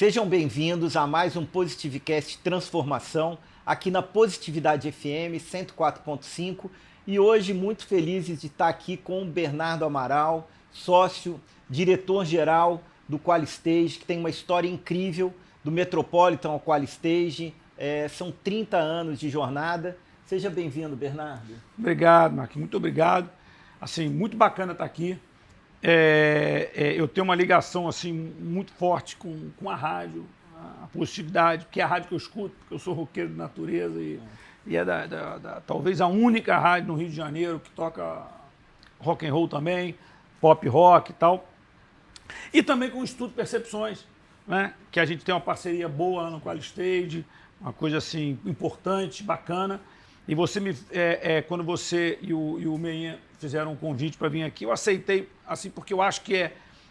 Sejam bem-vindos a mais um Positivecast Transformação, aqui na Positividade FM 104.5, e hoje muito felizes de estar aqui com o Bernardo Amaral, sócio, diretor-geral do Qualistage, que tem uma história incrível do Metropolitan ao Qualistage. São 30 anos de jornada. Seja bem-vindo, Bernardo. Obrigado, Marquinhos, muito obrigado. Assim, muito bacana estar aqui. Eu tenho uma ligação assim, muito forte com a rádio, a positividade, que é a rádio que eu escuto, porque eu sou roqueiro de natureza e é talvez a única rádio no Rio de Janeiro que toca rock and roll também, pop rock e tal. E também com o Instituto Percepções, né? Que a gente tem uma parceria boa lá no Qualistage, uma coisa assim importante, bacana. E você quando você e o Meinha fizeram um convite para vir aqui, eu aceitei, assim, porque eu acho que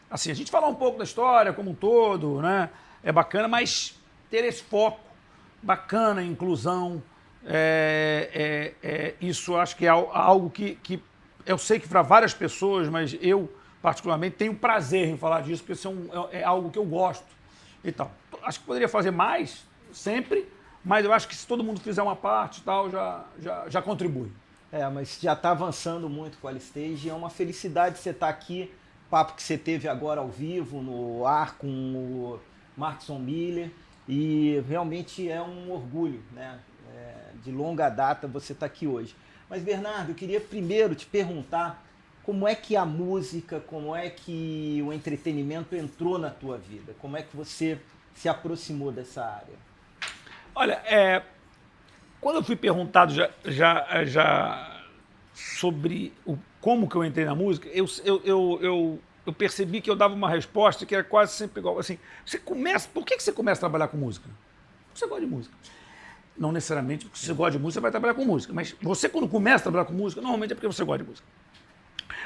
assim, a gente falar um pouco da história como um todo, né? É bacana, mas ter esse foco bacana, inclusão, isso eu acho que é algo que eu sei que para várias pessoas, mas eu particularmente tenho prazer em falar disso, porque isso é algo que eu gosto e tal. Acho que poderia fazer mais, sempre, mas eu acho que se todo mundo fizer uma parte e tal, já contribui. Mas já está avançando muito com o Qualistage, e é uma felicidade você estar aqui, papo que você teve agora ao vivo, no ar, com o Markson Miller, e realmente é um orgulho, né? De longa data você estar aqui hoje. Mas, Bernardo, eu queria primeiro te perguntar como é que a música, como é que o entretenimento entrou na tua vida? Como é que você se aproximou dessa área? Olha, quando eu fui perguntado já sobre como que eu entrei na música, eu percebi que eu dava uma resposta que era quase sempre igual. Assim, por que você começa a trabalhar com música? Porque você gosta de música. Não necessariamente porque você gosta de música, você vai trabalhar com música. Mas você, quando começa a trabalhar com música, normalmente é porque você gosta de música.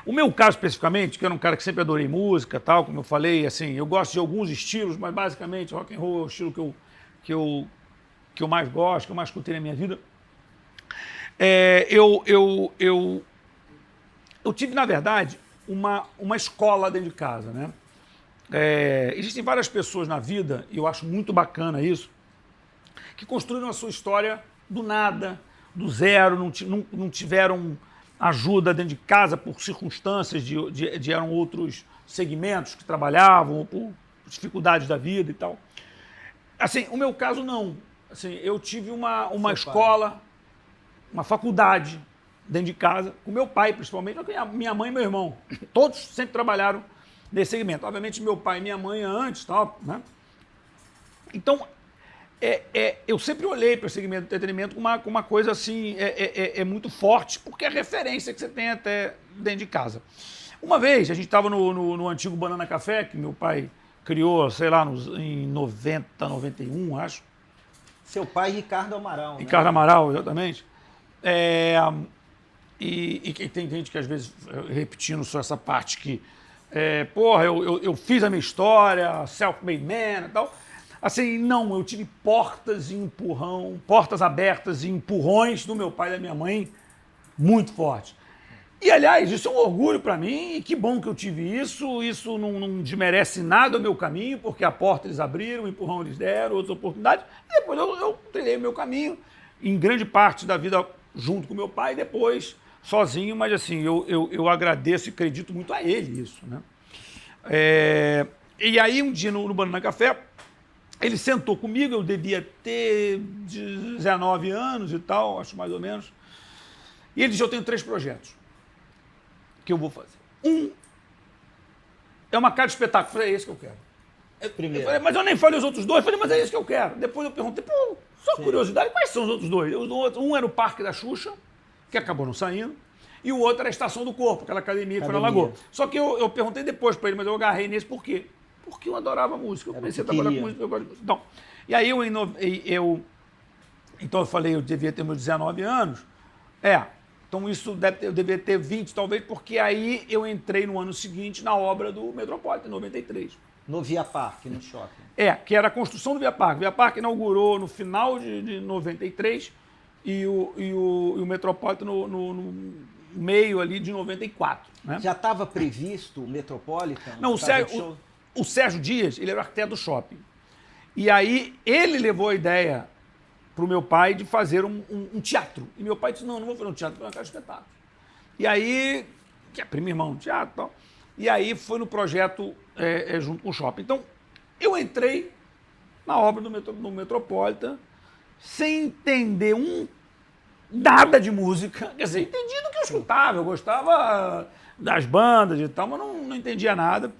O meu caso, especificamente, que eu era um cara que sempre adorei música, tal, como eu falei, assim, eu gosto de alguns estilos, mas basicamente rock and roll é o estilo que eu mais gosto, que eu mais escutei na minha vida. Eu tive, na verdade, uma escola dentro de casa, né? Existem várias pessoas na vida, e eu acho muito bacana isso, que construíram a sua história do nada, do zero, não tiveram ajuda dentro de casa por circunstâncias eram outros segmentos que trabalhavam, ou por dificuldades da vida e tal. Assim, o meu caso não. Assim, eu tive uma escola, uma faculdade dentro de casa, com meu pai principalmente, minha mãe e meu irmão. Todos sempre trabalharam nesse segmento. Obviamente, meu pai e minha mãe antes, tal, né? Então, eu sempre olhei para o segmento do entretenimento com uma coisa assim, muito forte, porque é a referência que você tem até dentro de casa. Uma vez, a gente estava no antigo Banana Café, que meu pai criou, sei lá, em 90, 91, acho. Seu pai, Ricardo Amaral, né? Ricardo Amaral, exatamente. E tem gente que, às vezes, repetindo só essa parte que, eu fiz a minha história, self-made man e tal. Assim, não, eu tive portas abertas e empurrões do meu pai e da minha mãe muito fortes. E, aliás, isso é um orgulho para mim, e que bom que eu tive isso. Isso não desmerece nada o meu caminho, porque a porta eles abriram, o empurrão eles deram, outras oportunidades. E depois eu trilhei o meu caminho, em grande parte da vida junto com meu pai, e depois sozinho, mas assim, eu agradeço e acredito muito a ele isso, né? E aí, um dia no Banana Café, ele sentou comigo, eu devia ter 19 anos e tal, acho mais ou menos. E ele disse, eu tenho 3 projetos que eu vou fazer. Um é uma casa de espetáculo. Eu falei, é esse que eu quero. Primeiro. Falei, mas eu nem falei os outros 2. Eu falei, mas é esse que eu quero. Depois eu perguntei, só curiosidade, quais são os outros 2? Um era o Parque da Xuxa, que acabou não saindo, e o outro era a Estação do Corpo, aquela academia que foi na Lagoa. Só que eu perguntei depois para ele, mas eu agarrei nesse por quê? Porque eu adorava música. Eu comecei a trabalhar com música, eu gosto de música. Então, e aí então eu falei, eu devia ter meus 19 anos. Então isso eu devia ter 20, talvez, porque aí eu entrei no ano seguinte na obra do Metropolitan, em 93. No Via Parque, no shopping. Que era a construção do Via Parque. O Via Parque inaugurou no final de 93 e o Metropolitan no meio ali de 94. Né? Já estava previsto o Metropolitan? Não, o Sérgio Dias, ele era o arquiteto do shopping. E aí ele levou a ideia para o meu pai de fazer um teatro. E meu pai disse, não vou fazer um teatro, vou fazer uma casa de espetáculo. E aí, que é primo irmão no teatro e tal, e aí foi no projeto junto com o shopping. Então, eu entrei na obra do Metropolitan sem entender nada de música. Quer dizer, entendi do que eu escutava, eu gostava das bandas e tal, mas não entendia nada.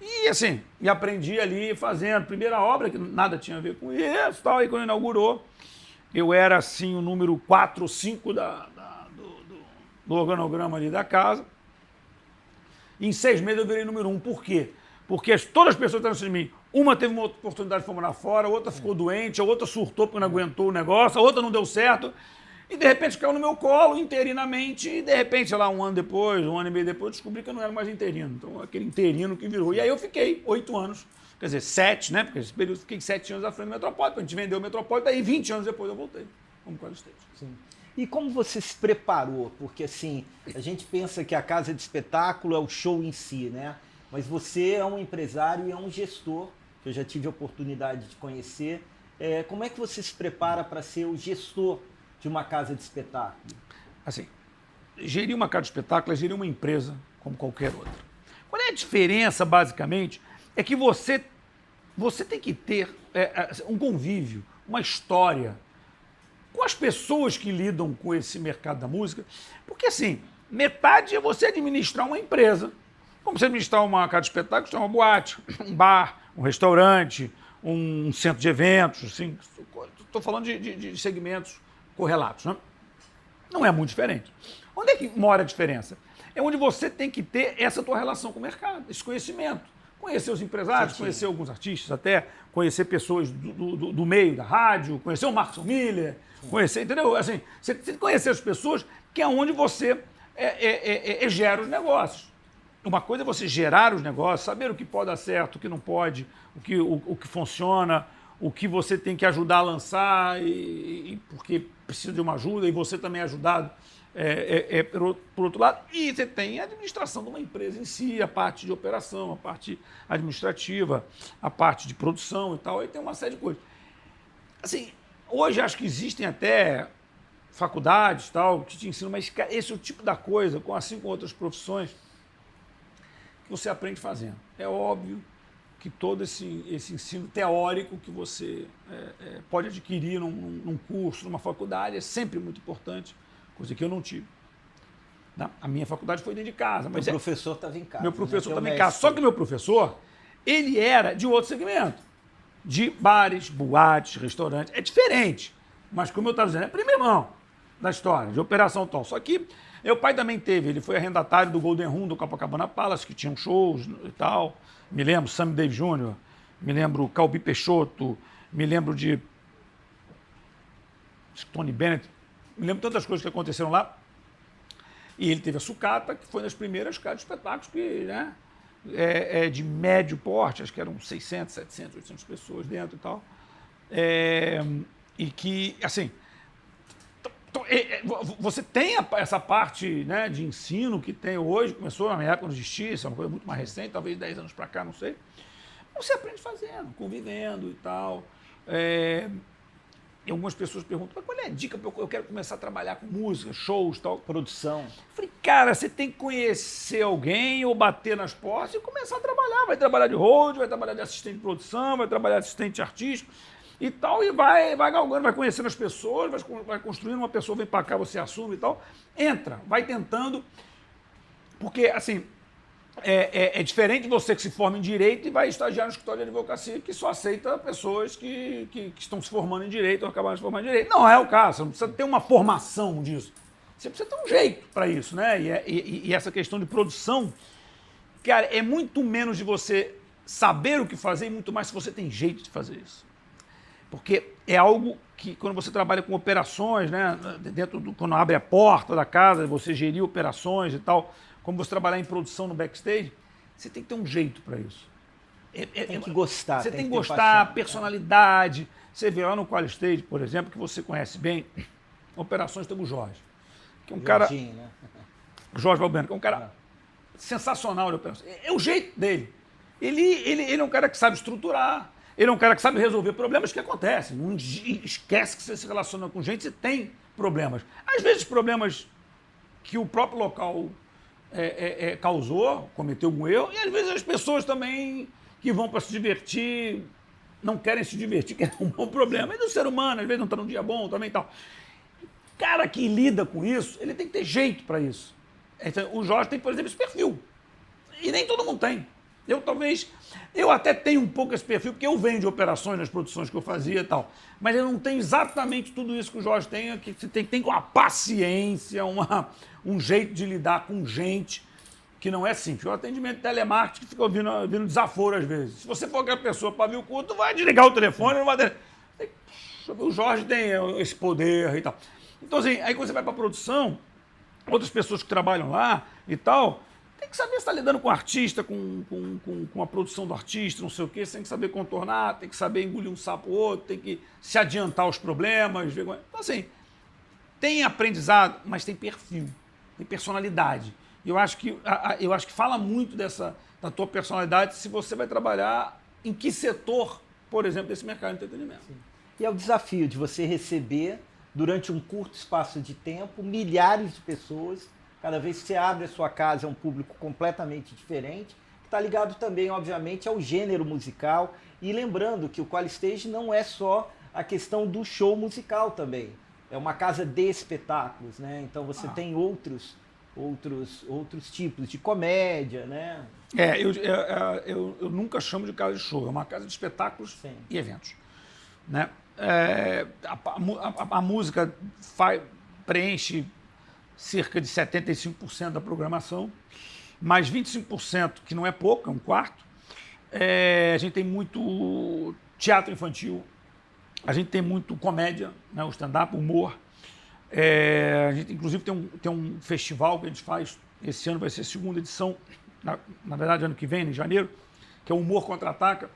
E assim, e aprendi ali fazendo. Primeira obra, que nada tinha a ver com isso, tal, e quando inaugurou, eu era assim o número 4 ou 5 do organograma ali da casa. E em 6 meses eu virei número 1. Por quê? Porque todas as pessoas estavam assim de mim. Uma teve uma oportunidade de morar fora, a outra ficou doente, a outra surtou porque não aguentou o negócio, a outra não deu certo. E de repente caiu no meu colo interinamente, e de repente, sei lá, um ano depois, um ano e meio depois, eu descobri que eu não era mais interino. Então, aquele interino que virou. E aí eu fiquei 8 anos, quer dizer, 7, né? Porque esse período eu fiquei 7 anos à frente do Metropolitan. A gente vendeu o Metropolitan, aí 20 anos depois eu voltei como quadro-stage. Sim. E como você se preparou? Porque assim, a gente pensa que a casa de espetáculo é o show em si, né? Mas você é um empresário e é um gestor, que eu já tive a oportunidade de conhecer. Como é que você se prepara para ser o gestor de uma casa de espetáculo? Assim, gerir uma casa de espetáculo é gerir uma empresa como qualquer outra. Qual é a diferença, basicamente, é que você tem que ter um convívio, uma história com as pessoas que lidam com esse mercado da música, porque assim, metade é você administrar uma empresa. Como você administrar uma casa de espetáculo, você tem uma boate, um bar, um restaurante, um centro de eventos, assim, estou falando de segmentos correlatos, né? Não é muito diferente. Onde é que mora a diferença? É onde você tem que ter essa tua relação com o mercado, esse conhecimento. Conhecer os empresários, conhecer alguns artistas até, conhecer pessoas do meio da rádio, conhecer o Marcos Miller, conhecer, entendeu? Assim, você tem que conhecer as pessoas, que é onde você gera os negócios. Uma coisa é você gerar os negócios, saber o que pode dar certo, o que não pode, o que funciona, o que você tem que ajudar a lançar, porque precisa de uma ajuda, e você também é ajudado por outro lado. E você tem a administração de uma empresa em si, a parte de operação, a parte administrativa, a parte de produção e tal, aí tem uma série de coisas. Assim, hoje acho que existem até faculdades tal, que te ensinam, mas cara, esse é o tipo da coisa, assim com outras profissões, que você aprende fazendo. É óbvio que todo esse ensino teórico que você pode adquirir num curso, numa faculdade, é sempre muito importante, coisa que eu não tive. A minha faculdade foi dentro de casa. Mas o professor estava em casa. Meu professor estava em casa. Só que meu professor, ele era de outro segmento, de bares, boates, restaurantes. É diferente, mas como eu estava dizendo, é primeiro mão da história, de operação tal. Só que meu pai também ele foi arrendatário do Golden Room, do Copacabana Palace, que tinham shows e tal. Me lembro Sammy Davis Jr., me lembro Calbi Peixoto, me lembro de Tony Bennett, me lembro tantas coisas que aconteceram lá. E ele teve a Sucata, que foi das primeiras casas de espetáculos que, né, de médio porte, acho que eram 600, 700, 800 pessoas dentro e tal. E que, assim, você tem essa parte, né, de ensino que tem hoje, começou na minha época, não existia, isso é uma coisa muito mais recente, talvez 10 anos para cá, não sei. Você aprende fazendo, convivendo e tal. E algumas pessoas perguntam, mas qual é a dica? Eu quero começar a trabalhar com música, shows, tal. Produção. Eu falei, cara, você tem que conhecer alguém ou bater nas portas e começar a trabalhar. Vai trabalhar de road, vai trabalhar de assistente de produção, vai trabalhar de assistente artístico e tal, e vai galgando, vai conhecendo as pessoas, vai construindo, uma pessoa vem para cá, você assume e tal. Entra, vai tentando, porque, assim, é diferente de você que se forma em Direito e vai estagiar no escritório de advocacia que só aceita pessoas que estão se formando em Direito ou acabaram de se formar em Direito. Não é o caso, você não precisa ter uma formação disso. Você precisa ter um jeito para isso, né? E essa questão de produção, cara, é muito menos de você saber o que fazer e muito mais se você tem jeito de fazer isso. Porque é algo que, quando você trabalha com operações, né, quando abre a porta da casa, você gerir operações e tal, como você trabalhar em produção no backstage, você tem que ter um jeito para isso. Tem que gostar. Você tem que gostar, personalidade. Você vê lá no Qualistage, por exemplo, que você conhece bem, operações tem o Jorge, que é um cara... Né? Jorge Valbeno, que é um cara sensacional de operações. É o jeito dele. Ele é um cara que sabe estruturar. Ele é um cara que sabe resolver problemas que acontecem. Não esquece que você se relaciona com gente e tem problemas. Às vezes, problemas que o próprio local causou, cometeu algum erro, e às vezes as pessoas também que vão para se divertir não querem se divertir, que é um bom problema. E do ser humano, às vezes não está num dia bom também e tal. O cara que lida com isso, ele tem que ter jeito para isso. Então, o Jorge tem, por exemplo, esse perfil. E nem todo mundo tem. Eu até tenho um pouco esse perfil, porque eu venho de operações nas produções que eu fazia e tal. Mas eu não tenho exatamente tudo isso que o Jorge tem, que você tem uma paciência, um jeito de lidar com gente que não é simples. O atendimento de telemarketing que fica ouvindo desaforo às vezes. Se você for aquela pessoa para vir o culto, vai desligar o telefone, não vai ter... O Jorge tem esse poder e tal. Então, assim, aí quando você vai para a produção, outras pessoas que trabalham lá e tal, tem que saber se está lidando com o artista, com a produção do artista, não sei o quê, você tem que saber contornar, tem que saber engolir um sapo ou outro, tem que se adiantar aos problemas. Então, assim, tem aprendizado, mas tem perfil, tem personalidade. Eu acho que fala muito da tua personalidade se você vai trabalhar em que setor, por exemplo, desse mercado de entretenimento. Sim. E é o desafio de você receber, durante um curto espaço de tempo, milhares de pessoas. Cada vez que você abre a sua casa é um público completamente diferente, que está ligado também, obviamente, ao gênero musical. E lembrando que o QualiStage não é só a questão do show musical também. É uma casa de espetáculos, né? Então você tem outros tipos de comédia, né? Eu nunca chamo de casa de show, é uma casa de espetáculos Sim. e eventos, né? A música preenche cerca de 75% da programação, mais 25%, que não é pouco, é um quarto. A gente tem muito teatro infantil, a gente tem muito comédia, né? O stand-up, humor. A gente, inclusive, tem um festival que a gente faz, esse ano vai ser a segunda edição, na verdade, ano que vem, em janeiro, que é o Humor Contra-Ataca.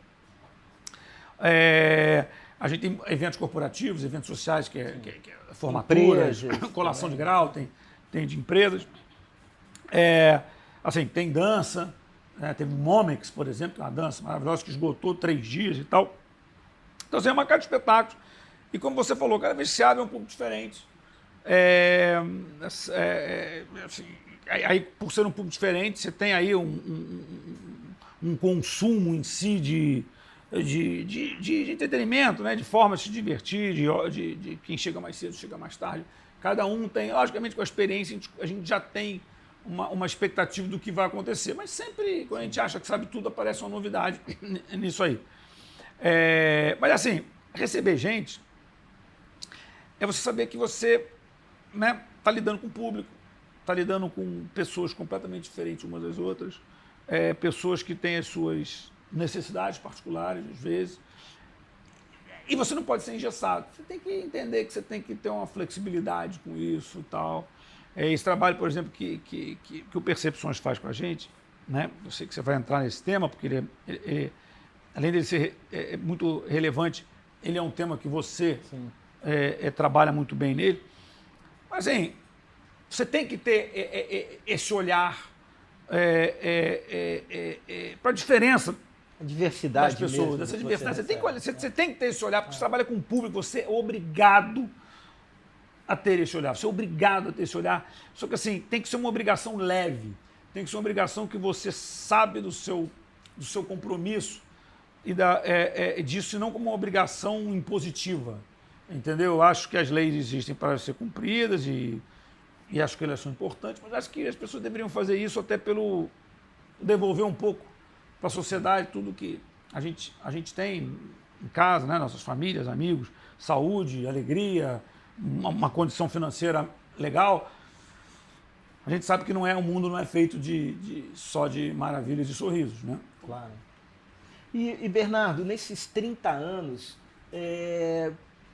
A gente tem eventos corporativos, eventos sociais, que é formaturas, colação de grau, tem de empresas. Assim, tem dança, né? Teve o Momex, por exemplo, uma dança maravilhosa que esgotou 3 dias e tal. Então, assim, é uma casa de espetáculos. E como você falou, cada vez se abre um pouco diferente. Assim, aí, por ser um pouco diferente, você tem aí um consumo em si de entretenimento, né? De forma de se divertir, de quem chega mais cedo, chega mais tarde. Cada um tem, logicamente, com a experiência, a gente já tem uma expectativa do que vai acontecer. Mas sempre, quando a gente acha que sabe tudo, aparece uma novidade nisso aí. Mas, assim, receber gente é você saber que você, né, tá lidando com o público, tá lidando com pessoas completamente diferentes umas das outras, pessoas que têm as suas necessidades particulares, às vezes, e você não pode ser engessado. Você tem que entender que você tem que ter uma flexibilidade com isso e tal. Esse trabalho, por exemplo, que o Percepções faz com a gente, né? Eu sei que você vai entrar nesse tema, porque além de ser muito relevante, ele é um tema que você trabalha muito bem nele. Mas, assim, você tem que ter esse olhar para a diferença a diversidade das pessoas, mesmo, dessa diversidade. Você tem que ter esse olhar, porque você trabalha com o público, você é obrigado a ter esse olhar. Você é obrigado a ter esse olhar. Só que, assim, tem que ser uma obrigação leve. Tem que ser uma obrigação que você sabe do seu compromisso e disso, e não como uma obrigação impositiva. Entendeu? Eu acho que as leis existem para ser cumpridas e acho que elas são importantes, mas acho que as pessoas deveriam fazer isso até pelo devolver um pouco para a sociedade tudo que a gente tem em casa, né? Nossas famílias, amigos, saúde, alegria, uma condição financeira legal. A gente sabe que o mundo não é feito só de maravilhas e sorrisos, né? Claro. E Bernardo, nesses 30 anos,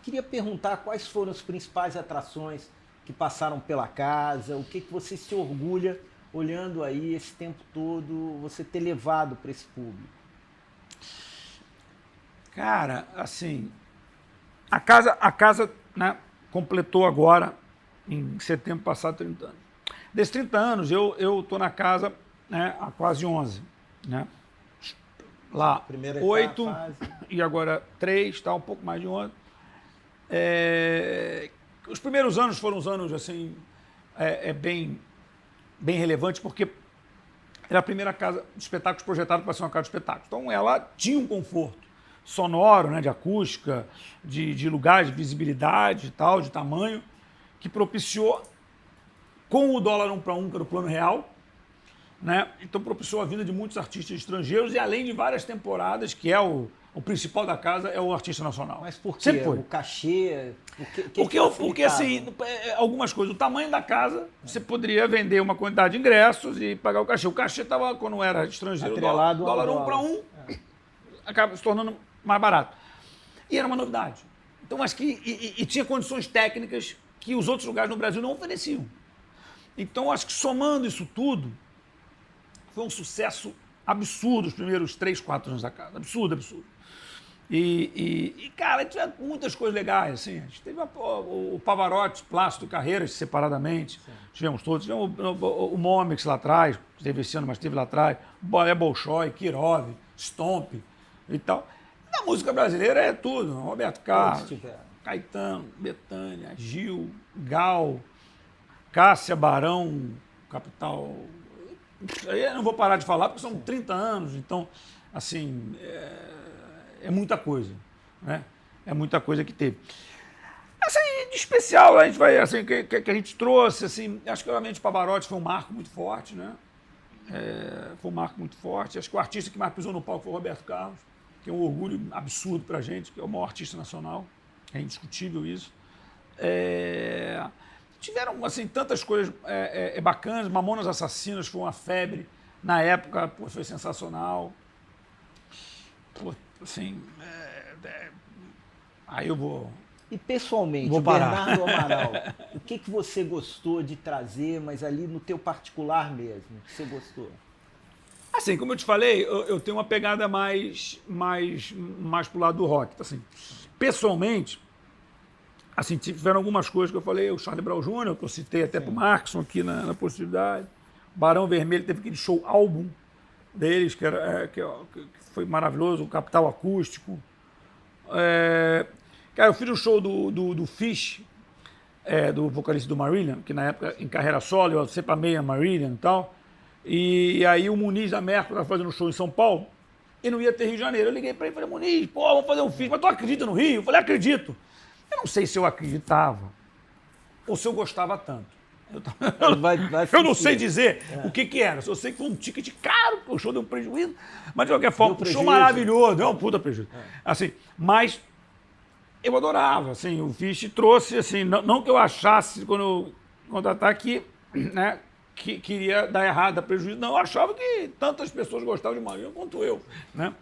queria perguntar quais foram as principais atrações que passaram pela casa, o que você se orgulha olhando aí esse tempo todo, você ter levado para esse público? Cara, assim, a casa, né, completou agora, em setembro passado, 30 anos. Desses 30 anos, eu estou na casa, né, há quase 11. Né? lá Primeira 8 fase. e agora 3, tá? Um pouco mais de um ano. Os primeiros anos foram uns anos assim, bem relevantes, porque era a primeira casa de espetáculos projetada para ser uma casa de espetáculos. Então ela tinha um conforto sonoro, né, de acústica, de lugar, de visibilidade e tal, de tamanho, que propiciou, com o dólar 1:1, que era o plano real, né, então propiciou a vinda de muitos artistas estrangeiros e além de várias temporadas, que é o principal da casa é o artista nacional. Mas por quê? Sempre foi. O cachê? Porque assim, algumas coisas. O tamanho da casa, você poderia vender uma quantidade de ingressos e pagar o cachê. O cachê estava, quando era estrangeiro, Atrelado ao dólar 1 dólar. para 1, acaba se tornando mais barato. E era uma novidade. Então, acho que. E tinha condições técnicas que os outros lugares no Brasil não ofereciam. Então, acho que somando isso tudo, foi um sucesso absurdo os primeiros 3, 4 anos da casa. Absurdo, absurdo. Cara, tiveram muitas coisas legais, assim. A gente teve o Pavarotti, Plácido, Carreiras, separadamente. Sim. Tivemos todos. Tivemos o Momix lá atrás, que teve esse ano, mas teve lá atrás. Boé Bolshoi, Kirov, Stomp e tal. Na música brasileira é tudo. Roberto Carlos, Caetano, Bethânia, Gil, Gal, Cássia, Barão, Capital. Aí eu não vou parar de falar, porque são 30 anos. Então, assim... É muita coisa, né? É muita coisa que teve. Assim, de especial, a gente vai, assim, que a gente trouxe, assim, acho que realmente o Pavarotti foi um marco muito forte, né? Foi um marco muito forte. Acho que o artista que mais pisou no palco foi o Roberto Carlos, que é um orgulho absurdo pra gente, que é o maior artista nacional. É indiscutível isso. Tiveram, assim, tantas coisas bacanas. Mamonas Assassinas foi uma febre. Na época, pô, foi sensacional. Pô, assim, aí eu vou... E pessoalmente, vou parar. Bernardo Amaral, o que você gostou de trazer, mas ali no teu particular mesmo, que você gostou? Assim, como eu te falei, eu tenho uma pegada mais pro lado do rock. Assim, pessoalmente, assim, tiveram algumas coisas que eu falei, o Charlie Brown Jr., que eu citei até pro Markson aqui na possibilidade. O Barão Vermelho teve aquele show álbum deles, que foi maravilhoso, o Capital Acústico. Cara, eu fiz um show do Fish, do vocalista do Marillion, que na época em carreira solo, eu sempre amei a Marillion e tal. E aí o Muniz da Mercury estava fazendo um show em São Paulo e não ia ter Rio de Janeiro. Eu liguei para ele e falei, Muniz, pô, vamos fazer um Fish, mas tu acredita no Rio? Eu falei, acredito. Eu não sei se eu acreditava ou se eu gostava tanto. Eu não sei dizer o que era. Eu sei que foi um ticket caro, porque o show deu um prejuízo. Mas, de qualquer forma, um show maravilhoso. Deu um puta prejuízo. Assim, mas eu adorava. Assim, o Fish trouxe, assim, não que eu achasse, quando eu contratar aqui, né, que queria dar errado, dar prejuízo. Não, eu achava que tantas pessoas gostavam de Marillion quanto eu. Né?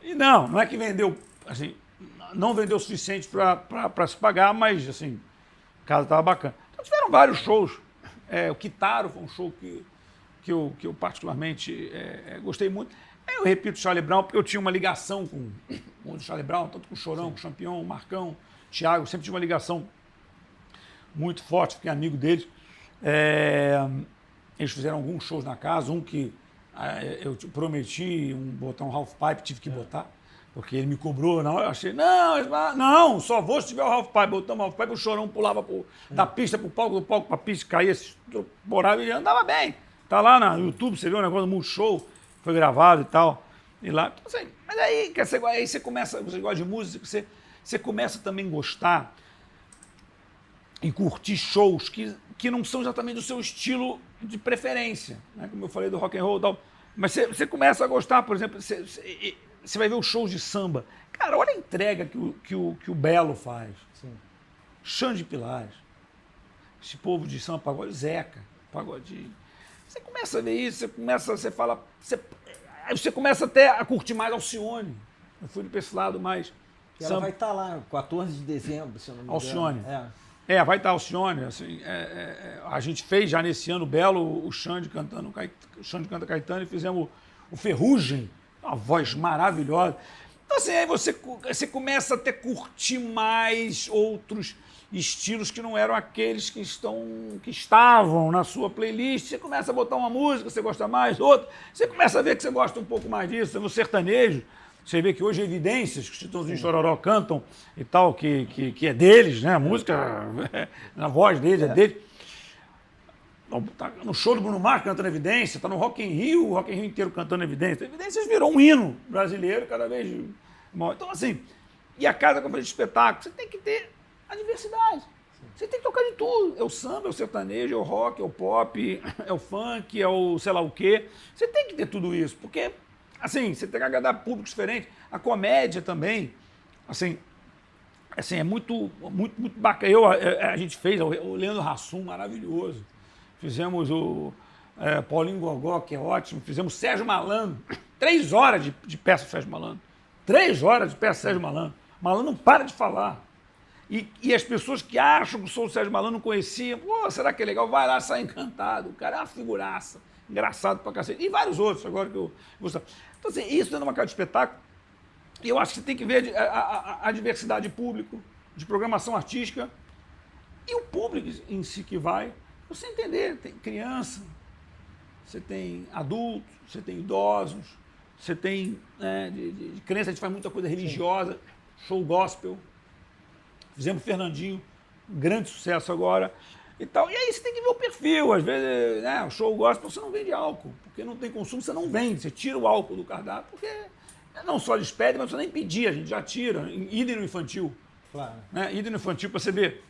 E não é que vendeu, assim, não vendeu o suficiente para se pagar, mas, assim, a casa estava bacana. Então, tiveram vários shows. O Kitaro foi um show que eu particularmente gostei muito. Eu repito o Charlie Brown, porque eu tinha uma ligação com o Charlie Brown, tanto com o Chorão, com o Champion, o Marcão, o Thiago, sempre tinha uma ligação muito forte, fiquei amigo deles. Eles fizeram alguns shows na casa, um que eu prometi botar um half pipe, tive que botar, porque ele me cobrou, não, eu achei, não, só vou se tiver o half pipe, botamos o half pipe, o Chorão pulava da pista pro palco, do palco pra pista, caía, se estourava e andava bem. Tá lá no YouTube, você vê um negócio do Multishow, foi gravado e tal, e lá, então, assim, mas aí você começa, você gosta de música, você começa também a gostar e curtir shows que não são exatamente do seu estilo de preferência, né? Como eu falei do rock and roll e tal, mas você começa a gostar, por exemplo, você vai ver os shows de samba. Cara, olha a entrega que o Belo faz. Sim. Xande Pilares. Esse povo de samba, pagode, Zeca, pagodinho. Você começa a ver isso, você começa até a curtir mais Alcione. Eu fui para esse lado mais... Ela vai estar lá, 14 de dezembro, se eu não me engano. Alcione. Vai estar Alcione. Assim, a gente fez já nesse ano Belo, o Xande cantando, o Xande canta Caetano, e fizemos o Ferrugem, uma voz maravilhosa. Então, assim, aí você começa a curtir mais outros estilos que não eram aqueles que estavam na sua playlist. Você começa a botar uma música, você gosta mais, outra. Você começa a ver que você gosta um pouco mais disso. No sertanejo, você vê que hoje Evidências, que os Chitãozinho e Chororó cantam e tal, que é deles, né? A música, na voz deles, é deles. Tá no show do Bruno Mars cantando Evidência, tá no Rock in Rio, o Rock in Rio inteiro cantando Evidência. Evidências virou um hino brasileiro cada vez maior. Então, assim, e a casa como de espetáculo, você tem que ter a diversidade. Você tem que tocar de tudo. É o samba, é o sertanejo, é o rock, é o pop, é o funk, é o sei lá o quê. Você tem que ter tudo isso, porque, assim, você tem que agradar públicos diferentes. A comédia também, assim é muito bacana. A gente fez o Leandro Hassum, maravilhoso. Fizemos o Paulinho Gogó, que é ótimo. Fizemos Sérgio Malandro. 3 horas de peça do Sérgio Malandro. 3 horas de peça do Sérgio Malandro. Malandro não para de falar. E as pessoas que acham que o sou o Sérgio Malandro não conheciam, pô, será que é legal? Vai lá, sai encantado. O cara é uma figuraça. Engraçado pra cacete. E vários outros agora que eu gostava. Então, assim, isso dentro de uma casa de espetáculo. E eu acho que você tem que ver a diversidade de público, de programação artística e o público em si que vai. Você entender, tem criança, você tem adultos, você tem idosos, você tem de criança, a gente faz muita coisa religiosa, show gospel. Fizemos Fernandinho, grande sucesso agora e tal. E aí você tem que ver o perfil. Às vezes, né, o show gospel você não vende álcool, porque não tem consumo, você não vende, você tira o álcool do cardápio, porque não só eles pedem, mas você nem pedir, a gente já tira. Idem no infantil. Claro. Né? Idem no infantil, para você ver.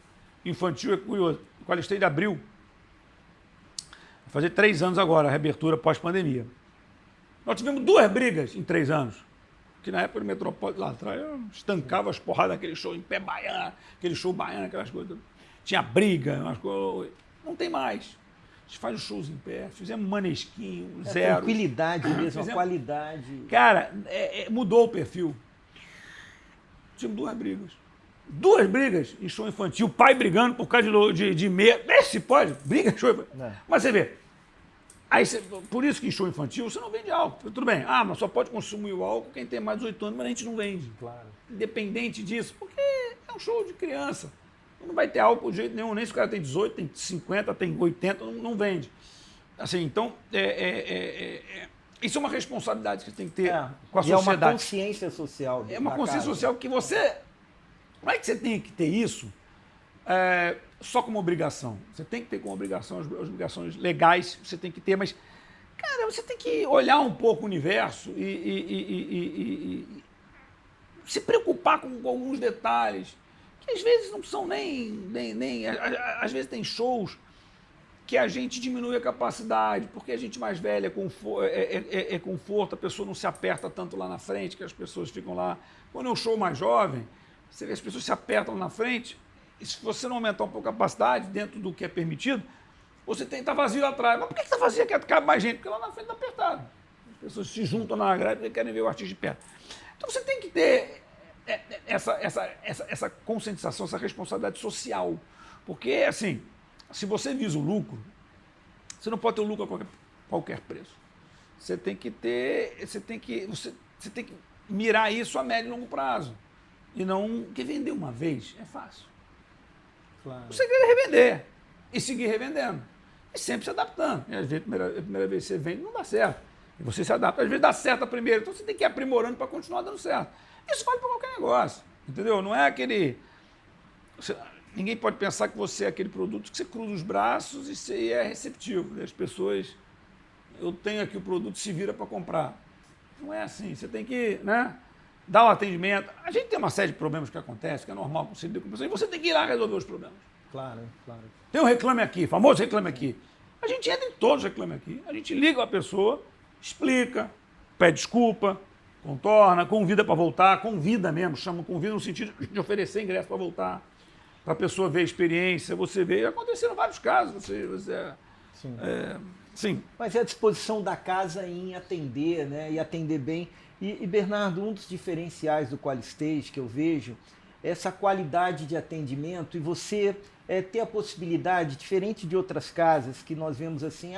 Infantil é curioso. O Qualistei de Abril. Vai fazer 3 anos agora, a reabertura pós-pandemia. Nós tivemos 2 brigas em 3 anos. Que na época do Metrópole, lá atrás, eu estancava as porradas daquele show em pé baiano, aquele show baiano, aquelas coisas. Tinha briga, umas coisas. Não tem mais. A gente faz os shows em pé, fizemos Maneskin, zero. Tranquilidade mesmo, a qualidade. Cara, mudou o perfil. Tivemos 2 brigas. 2 brigas em show infantil, o pai brigando por causa de meia. Se pode, briga em show infantil. Mas você vê, aí por isso que em show infantil você não vende álcool. Tudo bem, mas só pode consumir o álcool quem tem mais de 18 anos, mas a gente não vende. Claro. Independente disso, porque é um show de criança. Não vai ter álcool de jeito nenhum, nem se o cara tem 18, tem 50, tem 80, não vende. Assim, então, isso é uma responsabilidade que você tem que ter com a sociedade. É uma consciência social. É uma consciência social que você... Não é que você tem que ter isso só como obrigação. Você tem que ter como obrigação as obrigações legais, você tem que ter, mas, cara, você tem que olhar um pouco o universo e se preocupar com alguns detalhes, que às vezes não são às vezes tem shows que a gente diminui a capacidade, porque a gente mais velha é conforto, a pessoa não se aperta tanto lá na frente, que as pessoas ficam lá. Quando é um show mais jovem, você vê as pessoas se apertam lá na frente, e se você não aumentar um pouco a capacidade dentro do que é permitido, você tem que estar vazio lá atrás. Mas por que está vazio? Quer cabe mais gente? Porque lá na frente está apertado. As pessoas se juntam na grade porque querem ver o artista de perto. Então você tem que ter essa conscientização, essa responsabilidade social. Porque, assim, se você visa o lucro, você não pode ter o lucro a qualquer preço. Você tem que mirar isso a médio e longo prazo. E não... Porque vender uma vez é fácil. Claro. Você quer revender. E seguir revendendo. E sempre se adaptando. E às vezes, a primeira vez que você vende, não dá certo. E você se adapta. Às vezes dá certo a primeira. Então você tem que ir aprimorando para continuar dando certo. Isso vale para qualquer negócio. Entendeu? Não é aquele... Ninguém pode pensar que você é aquele produto que você cruza os braços e você é receptivo. As pessoas... Eu tenho aqui o produto, se vira para comprar. Não é assim. Você tem que... né? Dar um atendimento. A gente tem uma série de problemas que acontecem, que é normal com o serviço de compensação, e você tem que ir lá resolver os problemas. Claro, claro. Tem um Reclame Aqui, famoso Reclame Aqui. A gente entra em todos os Reclame Aqui. A gente liga a pessoa, explica, pede desculpa, contorna, convida para voltar, convida mesmo, convida no sentido de oferecer ingresso para voltar, para a pessoa ver a experiência, você vê. Aconteceram vários casos. Sim. Sim. Mas é a disposição da casa em atender, né? E atender bem. E Bernardo, um dos diferenciais do Qualistage que eu vejo é essa qualidade de atendimento e você ter a possibilidade, diferente de outras casas que nós vemos assim,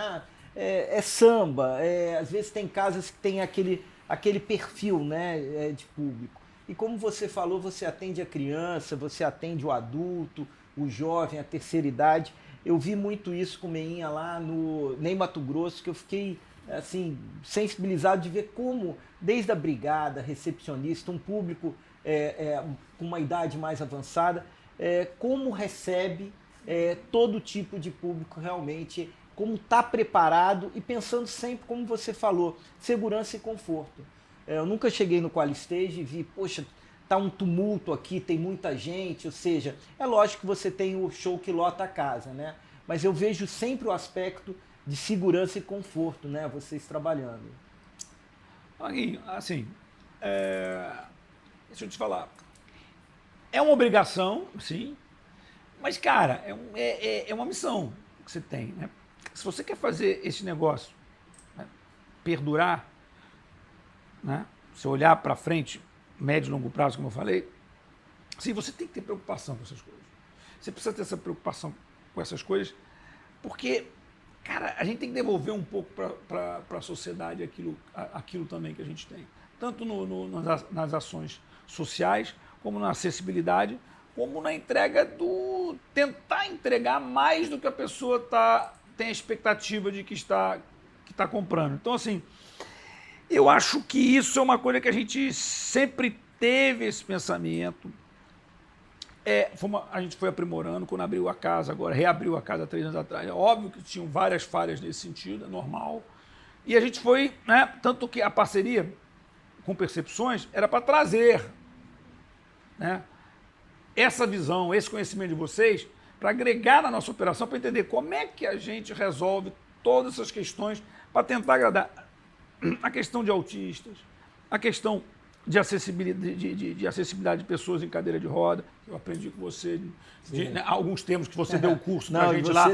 é samba, às vezes tem casas que tem aquele perfil, né, de público. E como você falou, você atende a criança, você atende o adulto, o jovem, a terceira idade. Eu vi muito isso com o Meinha lá no Ney Mato Grosso, que eu fiquei assim sensibilizado de ver como, desde a brigada, recepcionista, um público com uma idade mais avançada, como recebe todo tipo de público realmente, como está preparado e pensando sempre, como você falou, segurança e conforto. Eu nunca cheguei no Qualistage e vi, poxa, tá um tumulto aqui, tem muita gente, ou seja, é lógico que você tem o show que lota a casa, né? Mas eu vejo sempre o aspecto de segurança e conforto, né? Vocês trabalhando. Maguinho, assim, deixa eu te falar, é uma obrigação, sim, mas, cara, é uma missão que você tem, né? Se você quer fazer esse negócio, né, perdurar, né, se olhar para frente, médio e longo prazo, como eu falei, sim, você tem que ter preocupação com essas coisas. Você precisa ter essa preocupação com essas coisas, porque, cara, a gente tem que devolver um pouco para a sociedade aquilo também que a gente tem. Tanto nas ações sociais, como na acessibilidade, como na entrega tentar entregar mais do que a pessoa tem a expectativa de que está comprando. Então, assim, eu acho que isso é uma coisa que a gente sempre teve esse pensamento. A gente foi aprimorando quando abriu a casa, agora reabriu a casa 3 anos atrás. É óbvio que tinham várias falhas nesse sentido, é normal. E a gente foi, né, tanto que a parceria com Percepções era para trazer, né, essa visão, esse conhecimento de vocês, para agregar na nossa operação, para entender como é que a gente resolve todas essas questões para tentar agradar a questão de autistas, a questão de acessibilidade de pessoas em cadeira de roda, que eu aprendi com você, né, alguns termos que você deu o curso para a gente lá.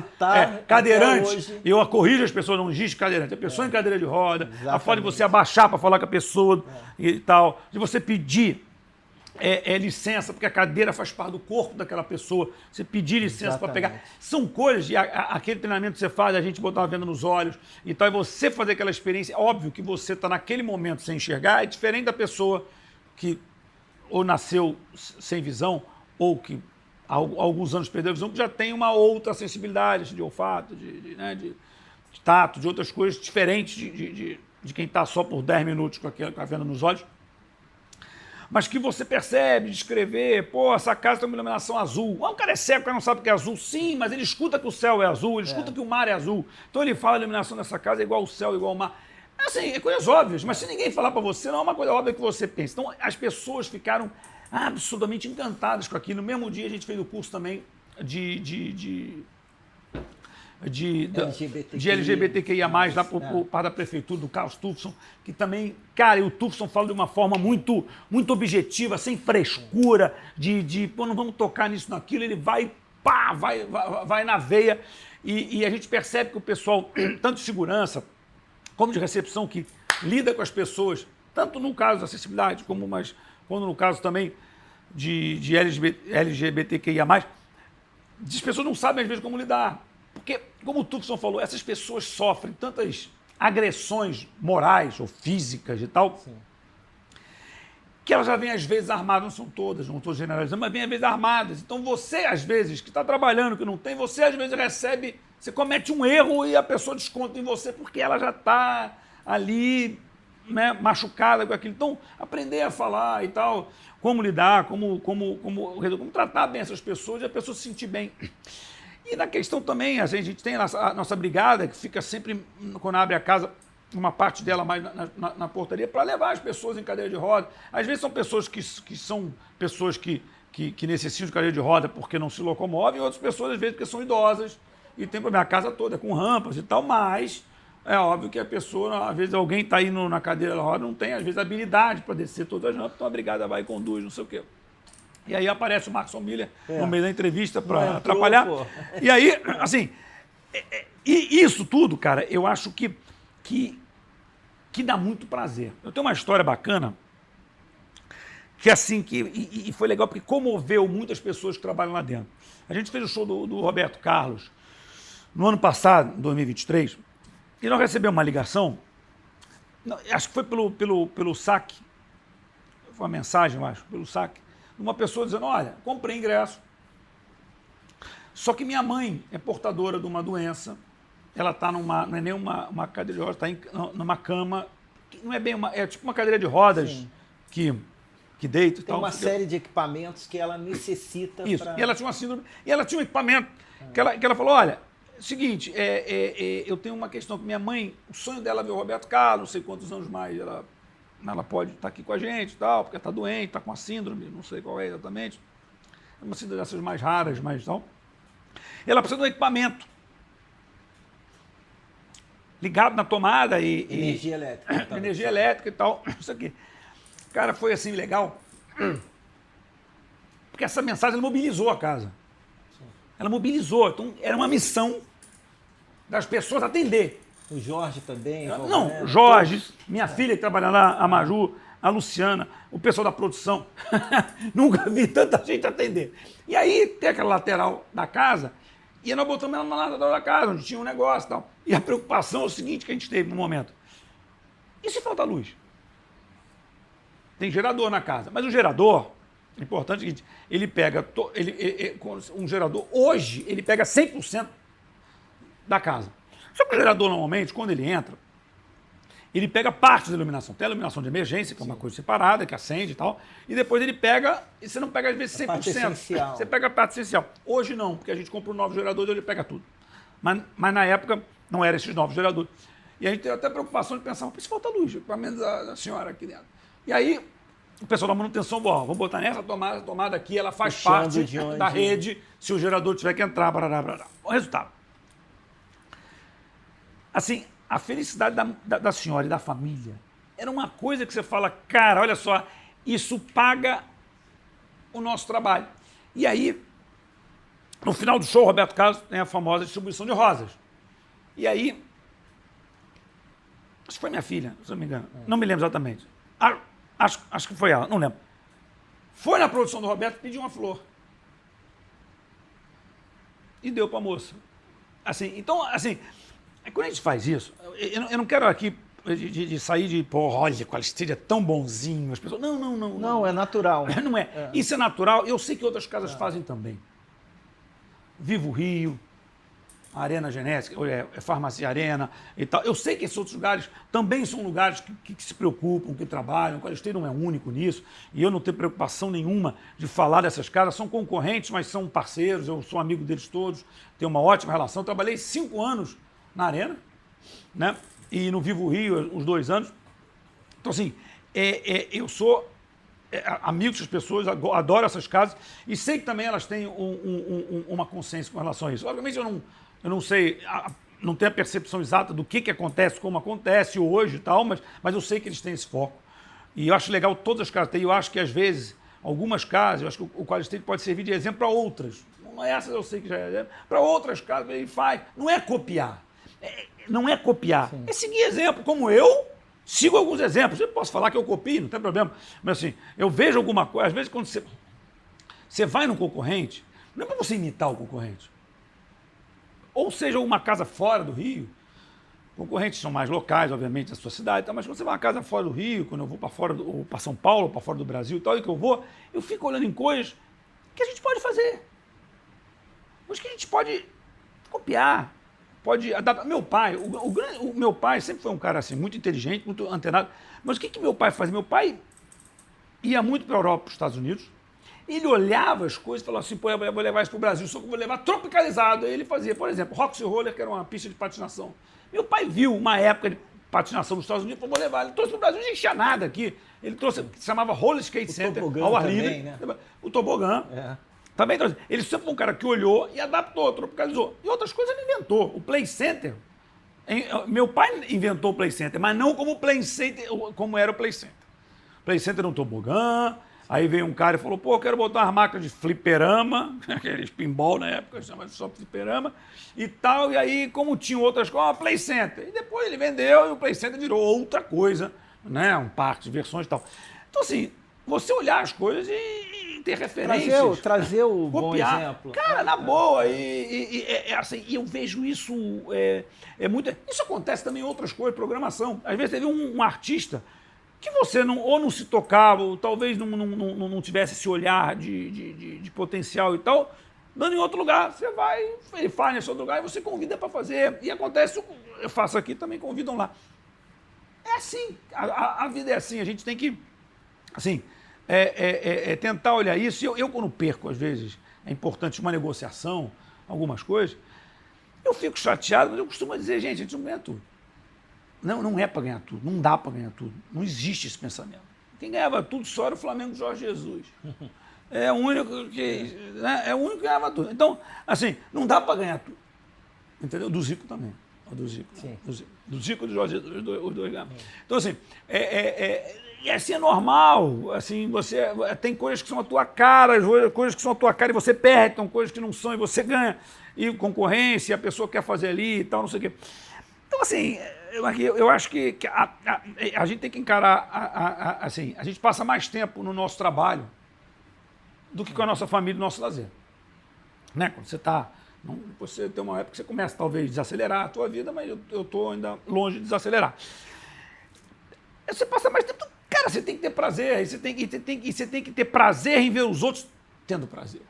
Cadeirante, eu corrijo as pessoas, não existe cadeirante, é pessoa em cadeira de roda, exatamente. A forma de você abaixar para falar com a pessoa e tal, de você pedir licença, porque a cadeira faz parte do corpo daquela pessoa, você pedir licença para pegar. São coisas, aquele treinamento que você faz, a gente botar uma venda nos olhos e tal, e você fazer aquela experiência, óbvio que você está naquele momento sem enxergar, é diferente da pessoa que ou nasceu sem visão, ou que há alguns anos perdeu a visão, que já tem uma outra sensibilidade de olfato, de tato, de outras coisas diferentes de quem está só por 10 minutos com a venda nos olhos. Mas que você percebe, de escrever, pô, essa casa tem uma iluminação azul. Ah, o cara é cego, o cara não sabe o que é azul. Sim, mas ele escuta que o céu é azul, ele escuta que o mar é azul. Então ele fala a iluminação dessa casa é igual ao céu, igual ao mar. Assim, é coisas óbvias, mas se ninguém falar para você, não é uma coisa óbvia que você pensa. Então as pessoas ficaram absolutamente encantadas com aquilo. No mesmo dia a gente fez o curso também de LGBTQIA+, lá por parte da prefeitura, do Carlos Tufson, que também, cara, e o Tufson fala de uma forma muito objetiva, sem frescura, pô, não vamos tocar nisso, naquilo, ele vai na veia, e a gente percebe que o pessoal, tanto de segurança, como de recepção, que lida com as pessoas, tanto no caso da acessibilidade, como no caso também de LGBTQIA+, as pessoas não sabem, às vezes, como lidar. Porque, como o Tufson falou, essas pessoas sofrem tantas agressões morais ou físicas e tal, sim, que elas já vêm, às vezes, armadas. Não são todas, não estou generalizando, mas vêm, às vezes, armadas. Então, você, às vezes, que está trabalhando, que não tem, você, às vezes, recebe, você comete um erro e a pessoa desconta em você porque ela já está ali, né, machucada com aquilo. Então, aprender a falar e tal, como lidar, como tratar bem essas pessoas e a pessoa se sentir bem. E na questão também, a gente tem a nossa brigada, que fica sempre, quando abre a casa, uma parte dela mais na portaria, para levar as pessoas em cadeira de roda. Às vezes são pessoas que necessitam de cadeira de roda porque não se locomovem, e outras pessoas, às vezes, porque são idosas e tem problema. A casa toda com rampas e tal, mas é óbvio que a pessoa, às vezes alguém está aí na cadeira de roda, não tem, às vezes, habilidade para descer todas as rampas, então a brigada vai e conduz, não sei o quê. E aí aparece o Marcson Miller no meio da entrevista para atrapalhar. Pô. E aí, assim, e isso tudo, cara, eu acho que dá muito prazer. Eu tenho uma história bacana que, assim, e foi legal porque comoveu muitas pessoas que trabalham lá dentro. A gente fez o show do Roberto Carlos no ano passado, em 2023, e nós recebemos uma ligação, acho que foi pelo saque, foi uma mensagem, eu acho, pelo saque, de uma pessoa dizendo, olha, comprei ingresso, só que minha mãe é portadora de uma doença, ela está numa, não é nem uma cadeira de rodas, está numa cama, que não é bem uma, é tipo uma cadeira de rodas que deita e tal. Tem uma série de equipamentos que ela necessita. Isso, e ela tinha uma síndrome, e ela tinha um equipamento, que ela falou, olha, seguinte, eu tenho uma questão com minha mãe, o sonho dela é ver o Roberto Carlos, não sei quantos anos mais ela pode estar aqui com a gente e tal, porque está doente, está com a síndrome, não sei qual é exatamente, é uma síndrome dessas mais raras, mais tal. Ela precisa de um equipamento ligado na tomada energia elétrica. Energia elétrica e tal, isso aqui. Cara, foi assim legal, porque essa mensagem mobilizou a casa. Ela mobilizou, então era uma missão das pessoas atender. O Jorge também. Não, Jorge, minha filha que trabalha lá, a Maju, a Luciana, o pessoal da produção. Nunca vi tanta gente atender. E aí tem aquela lateral da casa, e nós botamos ela na lateral da casa, onde tinha um negócio e tal. E a preocupação é o seguinte que a gente teve no momento. E se falta luz? Tem gerador na casa, mas o gerador, é importante o seguinte, ele pega, um gerador, hoje, ele pega 100% da casa. Só que o gerador, normalmente, quando ele entra, ele pega parte da iluminação. Tem a iluminação de emergência, que é uma coisa separada, que acende e tal, e depois ele pega, e você não pega, às vezes, 100%. Parte essencial. Você pega a parte essencial. Hoje não, porque a gente compra um novo gerador e ele pega tudo. Mas na época, não eram esses novos geradores. E a gente teve até preocupação de pensar, se falta luz, pelo menos a senhora aqui dentro. E aí, o pessoal da manutenção, vamos botar nessa tomada aqui, ela faz parte da rede, se o gerador tiver que entrar, barará. O resultado. Assim, a felicidade da senhora e da família era uma coisa que você fala, cara, olha só, isso paga o nosso trabalho. E aí, no final do show, o Roberto Carlos tem a famosa distribuição de rosas. E aí, acho que foi minha filha, se não me engano, não me lembro exatamente. Acho que foi ela, não lembro. Foi na produção do Roberto, pediu uma flor. E deu para a moça. Assim, então, assim, quando a gente faz isso, eu não quero aqui de sair de, pô, olha, qual esteja tão bonzinho, as pessoas, não. Não, é natural. Não é. Isso é natural, eu sei que outras casas fazem também. Vivo Rio, Arena Genética, Farmácia Arena e tal. Eu sei que esses outros lugares também são lugares que se preocupam, que trabalham, o Qualisteiro não é único nisso, e eu não tenho preocupação nenhuma de falar dessas casas, são concorrentes, mas são parceiros, eu sou amigo deles todos, tenho uma ótima relação, trabalhei 5 anos na Arena, né? E no Vivo Rio, uns 2 anos. Então, assim, eu sou amigo das pessoas, adoro essas casas, e sei que também elas têm uma consciência com relação a isso. Obviamente, eu não sei, não tenho a percepção exata do que acontece, como acontece hoje e tal, mas eu sei que eles têm esse foco. E eu acho legal todas as casas. Eu acho que, às vezes, algumas casas, eu acho que o Qualisteiro pode servir de exemplo para outras. Não é essas, eu sei que já é exemplo. Para outras casas, ele faz. Não é copiar. Não é copiar. Sim. É seguir exemplo, como eu sigo alguns exemplos. Eu posso falar que eu copio, não tem problema. Mas, assim, eu vejo alguma coisa. Às vezes, quando você vai no concorrente, não é para você imitar o concorrente. Ou seja, uma casa fora do Rio, concorrentes são mais locais, obviamente, da sua cidade, mas quando você vai uma casa fora do Rio, quando eu vou para fora, ou para São Paulo, para fora do Brasil e tal, e que eu fico olhando em coisas que a gente pode fazer. Mas que a gente pode copiar, pode adaptar. Meu pai, o meu pai sempre foi um cara assim, muito inteligente, muito antenado, mas o que meu pai fazia? Meu pai ia muito para a Europa, para os Estados Unidos. Ele olhava as coisas e falava assim, pô, eu vou levar isso para o Brasil, só que eu vou levar tropicalizado. Aí ele fazia, por exemplo, Roxy Roller, que era uma pista de patinação. Meu pai viu uma época de patinação nos Estados Unidos, falou, vou levar. Ele trouxe para o Brasil, não existia nada aqui. Ele trouxe, que se chamava Roller Skate Center, ao ar também, livre. Né? O tobogã. Também trouxe. Ele sempre foi um cara que olhou e adaptou, tropicalizou. E outras coisas ele inventou. O Play Center, meu pai inventou o Play Center, mas não como o Play Center, como era o Play Center. O Play Center era um tobogã. Aí veio um cara e falou, pô, eu quero botar umas máquinas de fliperama, aqueles pinball na época, chama só fliperama, e tal, e aí, como tinham outras coisas, Play Center. E depois ele vendeu e o Play Center virou outra coisa, né, um parque de versões e tal. Então, assim, você olhar as coisas e ter referências. Trazer o bom exemplo. Cara, na boa, assim, e eu vejo isso muito... Isso acontece também em outras coisas, programação. Às vezes teve um artista que você não se tocava, ou talvez não tivesse esse olhar de potencial e tal, dando em outro lugar. Você vai, ele faz nesse outro lugar e você convida para fazer. E acontece, eu faço aqui, também convidam lá. É assim, a vida é assim, a gente tem que, assim, tentar olhar isso. Eu, quando perco, às vezes, é importante uma negociação, algumas coisas, eu fico chateado, mas eu costumo dizer, gente, a gente não ganha tudo. Não é para ganhar tudo, não dá para ganhar tudo. Não existe esse pensamento. Quem ganhava tudo só era o Flamengo de Jorge Jesus. É o único que ganhava tudo. Então, assim, não dá para ganhar tudo. Entendeu? Do Zico também. Do Zico. Sim. Do Zico e do Jorge Jesus, os dois ganham. Então, assim, e assim é normal. Assim, você tem coisas que são a tua cara, coisas que são a tua cara e você perde, então coisas que não são e você ganha. E concorrência, a pessoa quer fazer ali e tal, não sei o quê. Então, assim, eu acho que a gente tem que encarar, assim, a gente passa mais tempo no nosso trabalho do que com a nossa família e o nosso lazer. Né? Quando você tem uma época que você começa, talvez, a desacelerar a tua vida, mas eu estou ainda longe de desacelerar. Você passa mais tempo, cara, você tem que ter prazer, você tem que ter prazer em ver os outros tendo prazer.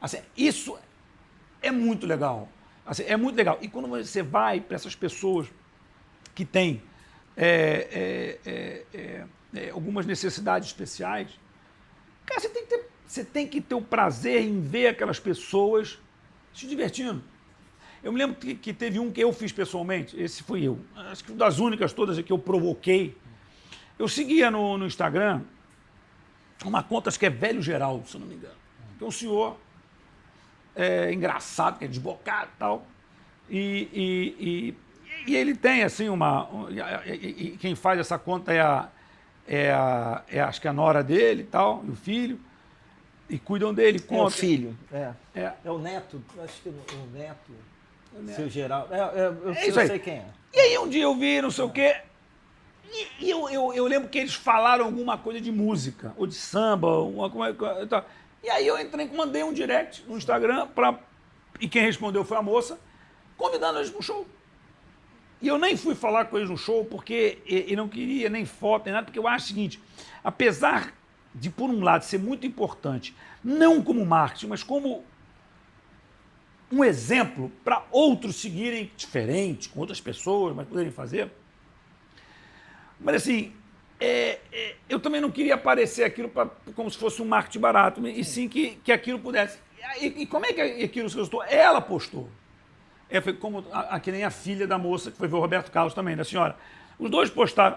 Assim, isso é muito legal. Assim, é muito legal. E quando você vai para essas pessoas que têm algumas necessidades especiais, cara, você tem que ter o prazer em ver aquelas pessoas se divertindo. Eu me lembro que teve um que eu fiz pessoalmente, esse fui eu. Acho que das únicas todas que eu provoquei. Eu seguia no Instagram uma conta, acho que é Velho Geraldo, se eu não me engano. Que é um senhor engraçado, que é desbocado e tal. E ele tem, assim, quem faz essa conta acho que é a nora dele e tal, e o filho. E cuidam dele. É o filho, é o neto, acho que o neto, seu Geraldo, eu sei quem é. E aí um dia eu vi, não sei o quê, e eu lembro que eles falaram alguma coisa de música, ou de samba, e aí eu mandei um direct no Instagram, e quem respondeu foi a moça, convidando eles para um show. E eu nem fui falar com eles no show, porque eu não queria nem foto, nem nada, porque eu acho o seguinte, apesar de, por um lado, ser muito importante, não como marketing, mas como um exemplo para outros seguirem diferente, com outras pessoas, mas poderem fazer. Mas, assim, eu também não queria aparecer aquilo como se fosse um marketing barato, e sim que aquilo pudesse. E como é que aquilo se resultou? Ela postou. Foi como que nem a filha da moça, que foi ver o Roberto Carlos também, da senhora. Os dois postaram.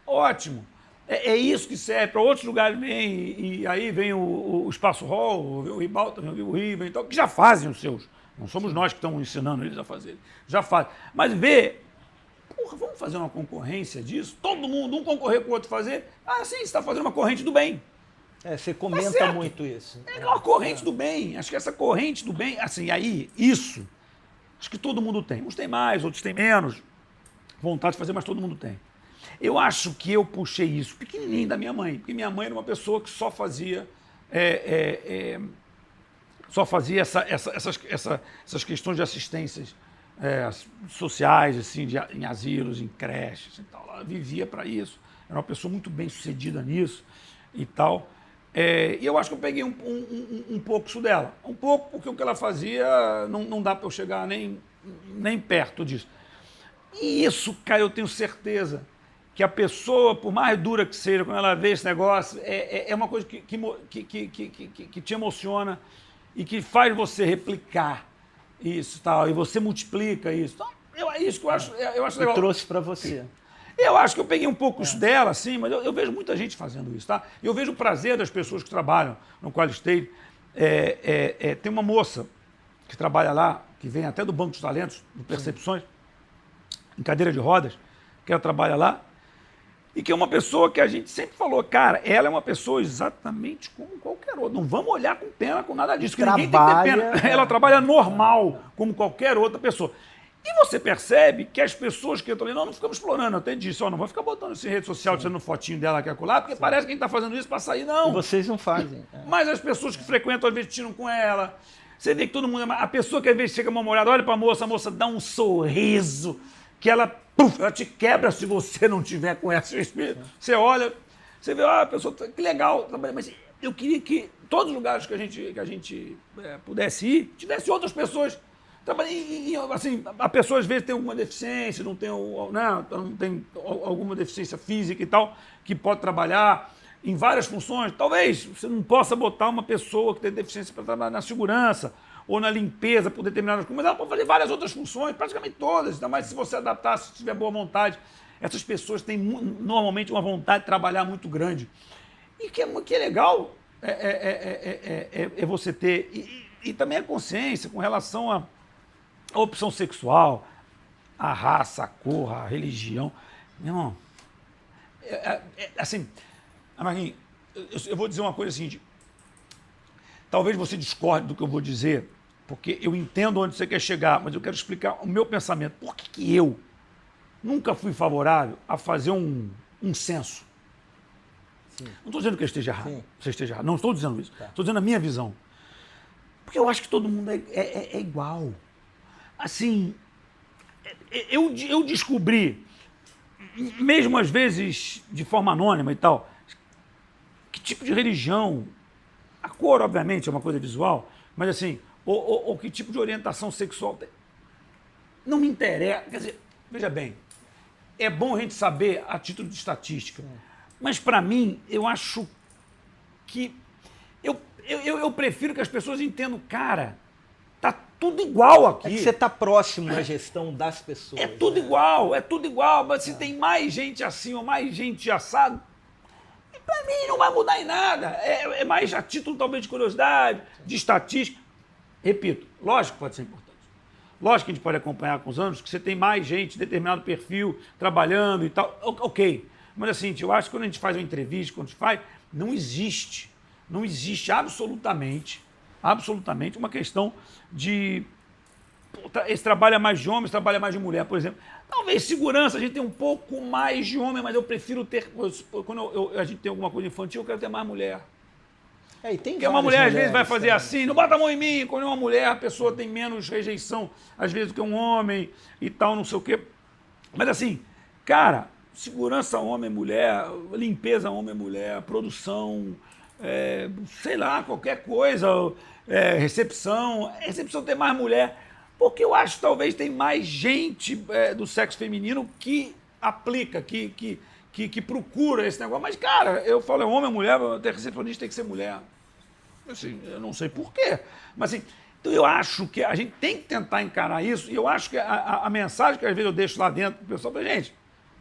Ótimo. É isso que serve para outros lugares, e aí vem o Espaço Hall, o Ribalta, o Riva, então, que já fazem os seus. Não somos nós que estamos ensinando eles a fazer. Já fazem. Mas vamos fazer uma concorrência disso? Todo mundo, um concorrer com o outro fazer? Ah, sim, você está fazendo uma corrente do bem. Você comenta muito isso. É uma corrente do bem. Acho que essa corrente do bem, assim, aí, isso, acho que todo mundo tem. Uns têm mais, outros têm menos vontade de fazer, mas todo mundo tem. Eu acho que eu puxei isso pequenininho da minha mãe, porque minha mãe era uma pessoa que só fazia essas questões de assistências sociais, assim, em asilos, em creches e tal. Ela vivia para isso, era uma pessoa muito bem sucedida nisso e tal. E eu acho que eu peguei um pouco isso dela. Um pouco porque o que ela fazia não dá para eu chegar nem perto disso. E isso, cara, eu tenho certeza que a pessoa, por mais dura que seja, quando ela vê esse negócio, é uma coisa que te emociona e que faz você replicar isso, tal, e você multiplica isso. Então, é isso que eu acho legal. Eu trouxe para você. Eu acho que eu peguei um pouco isso dela, assim, mas eu vejo muita gente fazendo isso, tá? Eu vejo o prazer das pessoas que trabalham no Qualistate. Tem uma moça que trabalha lá, que vem até do Banco dos Talentos, do Percepções, em cadeira de rodas, que ela trabalha lá, e que é uma pessoa que a gente sempre falou, cara, ela é uma pessoa exatamente como qualquer outra. Não vamos olhar com pena com nada disso, que ninguém tem que ter pena. Ela trabalha normal, como qualquer outra pessoa. E você percebe que as pessoas que entram ali, não ficamos explorando, eu até disse, não vai ficar botando isso em rede social, tirando fotinho dela aqui e acolá, porque parece que quem está fazendo isso para sair, não. E vocês não fazem. Mas as pessoas que frequentam, às vezes, tiram com ela. Você vê que todo mundo... A pessoa que às vezes chega uma olhada, olha para a moça dá um sorriso, que ela te quebra se você não tiver com esse espírito. Você olha, você vê, a pessoa, que legal, mas eu queria que todos os lugares que a gente pudesse ir, tivesse outras pessoas. Assim, a pessoa às vezes tem alguma deficiência, não tem alguma deficiência física e tal, que pode trabalhar em várias funções. Talvez você não possa botar uma pessoa que tem deficiência para trabalhar na segurança ou na limpeza por determinadas coisas, mas ela pode fazer várias outras funções, praticamente todas, ainda mais se você adaptar, se tiver boa vontade. Essas pessoas têm normalmente uma vontade de trabalhar muito grande. E que é legal é você ter, e também a consciência com relação à opção sexual, a raça, a cor, a religião. Meu irmão, assim, Marquinhos, eu vou dizer uma coisa assim, talvez você discorde do que eu vou dizer, porque eu entendo onde você quer chegar, mas eu quero explicar o meu pensamento. Por que eu nunca fui favorável a fazer um censo? Sim. Não estou dizendo que eu esteja errado, você esteja errado. Não estou dizendo isso. Estou dizendo a minha visão. Porque eu acho que todo mundo é igual. Assim, eu descobri, mesmo às vezes de forma anônima e tal, que tipo de religião, a cor, obviamente, é uma coisa visual, mas assim, ou que tipo de orientação sexual tem. Não me interessa. Quer dizer, veja bem, é bom a gente saber a título de estatística, mas para mim, eu acho que eu prefiro que as pessoas entendam, cara, tá tudo igual aqui. É que você está próximo da gestão das pessoas. É tudo igual, mas se tem mais gente assim ou mais gente assado, para mim não vai mudar em nada. É mais a título talvez de curiosidade, de estatística. Repito, lógico que pode ser importante. Lógico que a gente pode acompanhar com os anos que você tem mais gente, determinado perfil, trabalhando e tal. Ok. Mas assim, eu acho que quando a gente faz uma entrevista, quando a gente faz, não existe absolutamente uma questão de esse trabalho é mais de homem, esse trabalho é mais de mulher, por exemplo. Talvez segurança a gente tem um pouco mais de homem, mas eu prefiro ter, quando a gente tem alguma coisa infantil, eu quero ter mais mulher. E tem porque uma mulher às vezes vai fazer assim, não bota a mão em mim, quando é uma mulher a pessoa tem menos rejeição, às vezes, do que um homem e tal, não sei o quê. Mas assim, cara, segurança homem e mulher, limpeza homem e mulher, produção, sei lá, qualquer coisa, recepção tem mais mulher, porque eu acho que talvez tem mais gente do sexo feminino que aplica, que procura esse negócio. Mas, cara, eu falo, homem ou mulher, ter recepcionista tem que ser mulher. Assim, eu não sei porquê, mas assim, então eu acho que a gente tem que tentar encarar isso, e eu acho que a mensagem que às vezes eu deixo lá dentro para o pessoal, gente,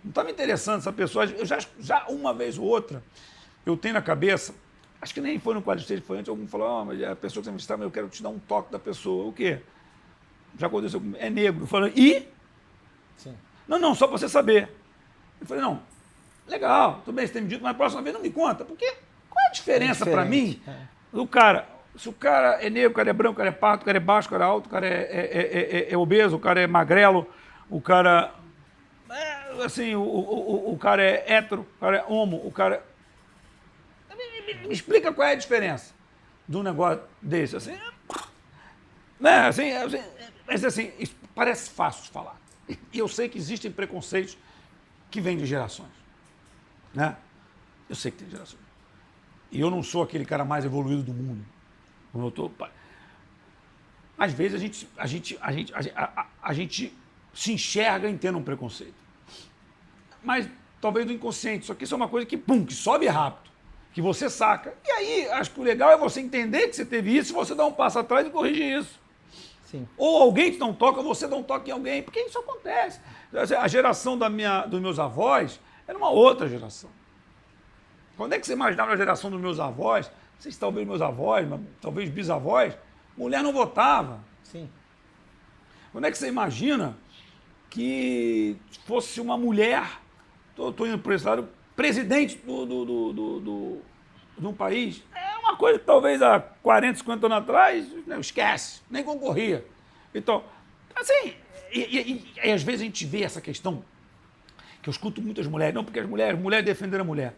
não está me interessando essa pessoa, eu já uma vez ou outra, eu tenho na cabeça, acho que nem foi no quadro stage, foi antes, alguém falou, mas a pessoa que você me está, eu quero te dar um toque da pessoa, o quê? Já aconteceu, é negro, falando, e? Sim. Não, só para você saber. Eu falei, não, legal, tudo bem, você tem me dito, mas a próxima vez não me conta, porque qual é a diferença para mim do cara? Se o cara é negro, o cara é branco, o cara é pardo, o cara é baixo, o cara é alto, o cara é obeso, o cara é magrelo, o cara assim, o cara é hétero, o cara é homo, o cara... Me explica qual é a diferença de um negócio desse, assim, né, mas assim, isso parece fácil de falar. E eu sei que existem preconceitos que vêm de gerações, né? Eu sei que tem gerações. E eu não sou aquele cara mais evoluído do mundo. Como eu tô... Às vezes a gente se enxerga em tendo um preconceito. Mas talvez do inconsciente. Só que isso é uma coisa que, que sobe rápido. Que você saca. E aí, acho que o legal é você entender que você teve isso e você dá um passo atrás e corrigir isso. Sim. Ou alguém te dá um toque, ou você dá um toque em alguém. Porque isso acontece. A geração dos meus avós era uma outra geração. Quando é que você imaginava a geração dos meus avós? Não sei se talvez meus avós, mas talvez bisavós, mulher não votava. Sim. Quando é que você imagina que fosse uma mulher, estou indo para esse lado, presidente de um país? É uma coisa que talvez há 40, 50 anos atrás, não, esquece, nem concorria. Então, assim, e às vezes a gente vê essa questão, que eu escuto muitas mulheres, não porque as mulheres defenderam a mulher.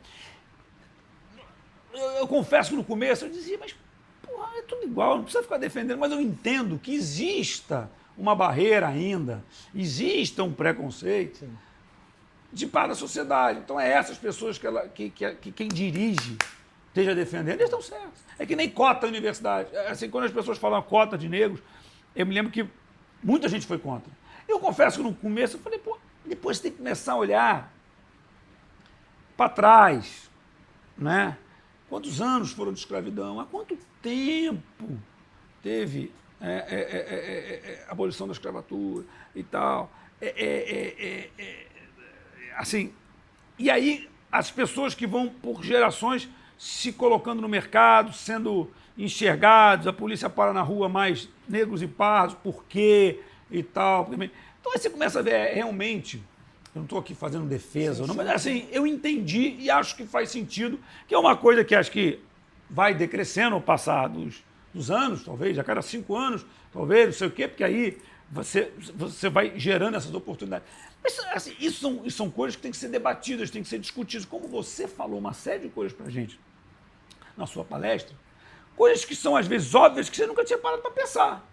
Eu confesso que no começo eu dizia, mas porra, é tudo igual, não precisa ficar defendendo, mas eu entendo que exista uma barreira ainda, exista um preconceito Sim. de parte da sociedade. Então é essas pessoas que quem dirige esteja defendendo, eles estão certos. É que nem cota na universidade. Assim, quando as pessoas falam cota de negros, eu me lembro que muita gente foi contra. Eu confesso que no começo eu falei, pô, depois você tem que começar a olhar para trás, né? Quantos anos foram de escravidão? Há quanto tempo teve a abolição da escravatura e tal? Assim, e aí as pessoas que vão por gerações se colocando no mercado, sendo enxergados, a polícia para na rua mais negros e pardos, por quê e tal. Então aí você começa a ver realmente, eu não estou aqui fazendo defesa, não, mas assim, eu entendi e acho que faz sentido, que é uma coisa que acho que vai decrescendo ao passar dos anos, talvez, a cada 5 anos, talvez, não sei o quê, porque aí você vai gerando essas oportunidades. Mas assim, isso são coisas que têm que ser debatidas, têm que ser discutidas. Como você falou uma série de coisas para a gente na sua palestra, coisas que são às vezes óbvias que você nunca tinha parado para pensar.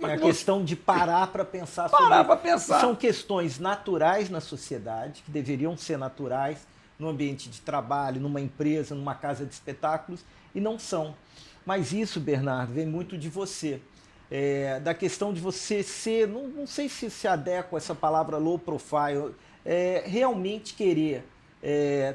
É a questão de parar para pensar sobre parar para pensar. São questões naturais na sociedade, que deveriam ser naturais no ambiente de trabalho, numa empresa, numa casa de espetáculos, e não são. Mas isso, Bernardo, vem muito de você. Da questão de você ser, não sei se adequa essa palavra low profile, realmente querer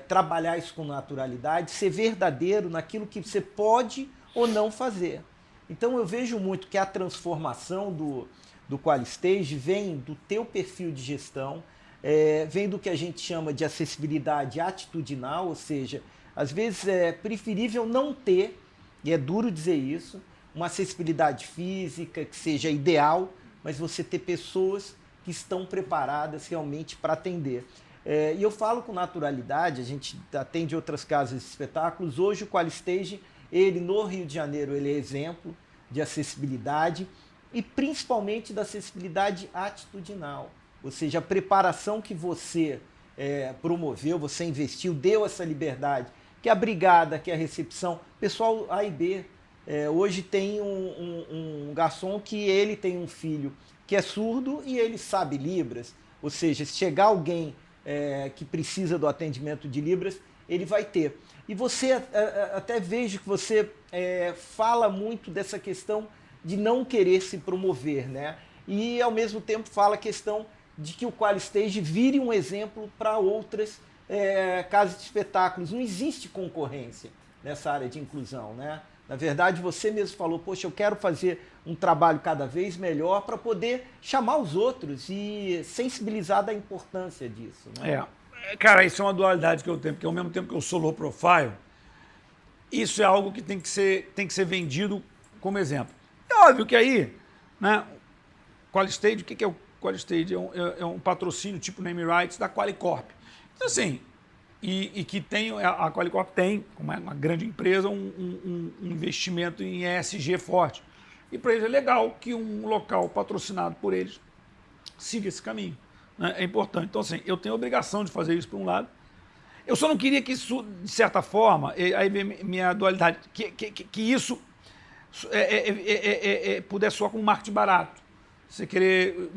trabalhar isso com naturalidade, ser verdadeiro naquilo que você pode ou não fazer. Então eu vejo muito que a transformação do QualiStage vem do teu perfil de gestão, vem do que a gente chama de acessibilidade atitudinal, ou seja, às vezes é preferível não ter, e é duro dizer isso, uma acessibilidade física que seja ideal, mas você ter pessoas que estão preparadas realmente para atender. E eu falo com naturalidade, a gente atende outras casas de espetáculos, hoje o QualiStage, ele no Rio de Janeiro, ele é exemplo de acessibilidade e principalmente da acessibilidade atitudinal, ou seja, a preparação que você promoveu, você investiu, deu essa liberdade, que a brigada, que a recepção, pessoal A e B, hoje tem um garçom que ele tem um filho que é surdo e ele sabe Libras, ou seja, se chegar alguém que precisa do atendimento de Libras, ele vai ter. E você, até vejo que você fala muito dessa questão de não querer se promover, né? E ao mesmo tempo fala a questão de que o QualiStage vire um exemplo para outras casas de espetáculos. Não existe concorrência nessa área de inclusão, né? Na verdade, você mesmo falou, poxa, eu quero fazer um trabalho cada vez melhor para poder chamar os outros e sensibilizar da importância disso, né? Cara, isso é uma dualidade que eu tenho, porque ao mesmo tempo que eu sou low profile, isso é algo que tem que ser vendido como exemplo. É óbvio que aí, né, QualiStage, o que é o QualiStage? É um patrocínio tipo Name Rights da Qualicorp. Então, assim, e que tem, a Qualicorp tem, como é uma grande empresa, um investimento em ESG forte. E para eles é legal que um local patrocinado por eles siga esse caminho. Né? É importante. Então, assim, eu tenho a obrigação de fazer isso por um lado. Eu só não queria que isso, de certa forma, aí vem minha dualidade, que isso pudesse soar como marketing barato. Você querer...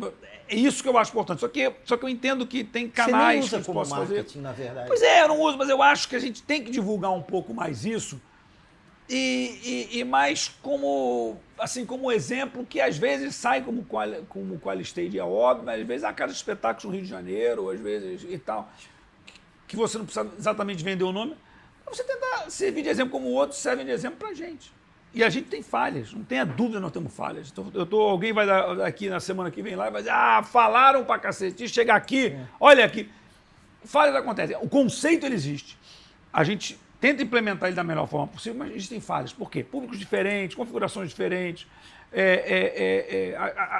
É isso que eu acho importante. Só que eu entendo que tem canais Você nem usa que eu posso fazer. Na verdade. Pois eu não uso, mas eu acho que a gente tem que divulgar um pouco mais isso e mais como, assim, como exemplo que às vezes sai como QualiStage, é óbvio, mas às vezes a casa de espetáculos no Rio de Janeiro, às vezes e tal, que você não precisa exatamente vender o nome, você tentar servir de exemplo como outros servem de exemplo pra gente. E a gente tem falhas, não tenha dúvida, nós temos falhas. Então, alguém vai dar aqui na semana que vem lá e vai dizer, falaram pra cacete, chega aqui, olha aqui. Falhas acontecem, o conceito ele existe. A gente tenta implementar ele da melhor forma possível, mas existem falhas. Por quê? Públicos diferentes, configurações diferentes.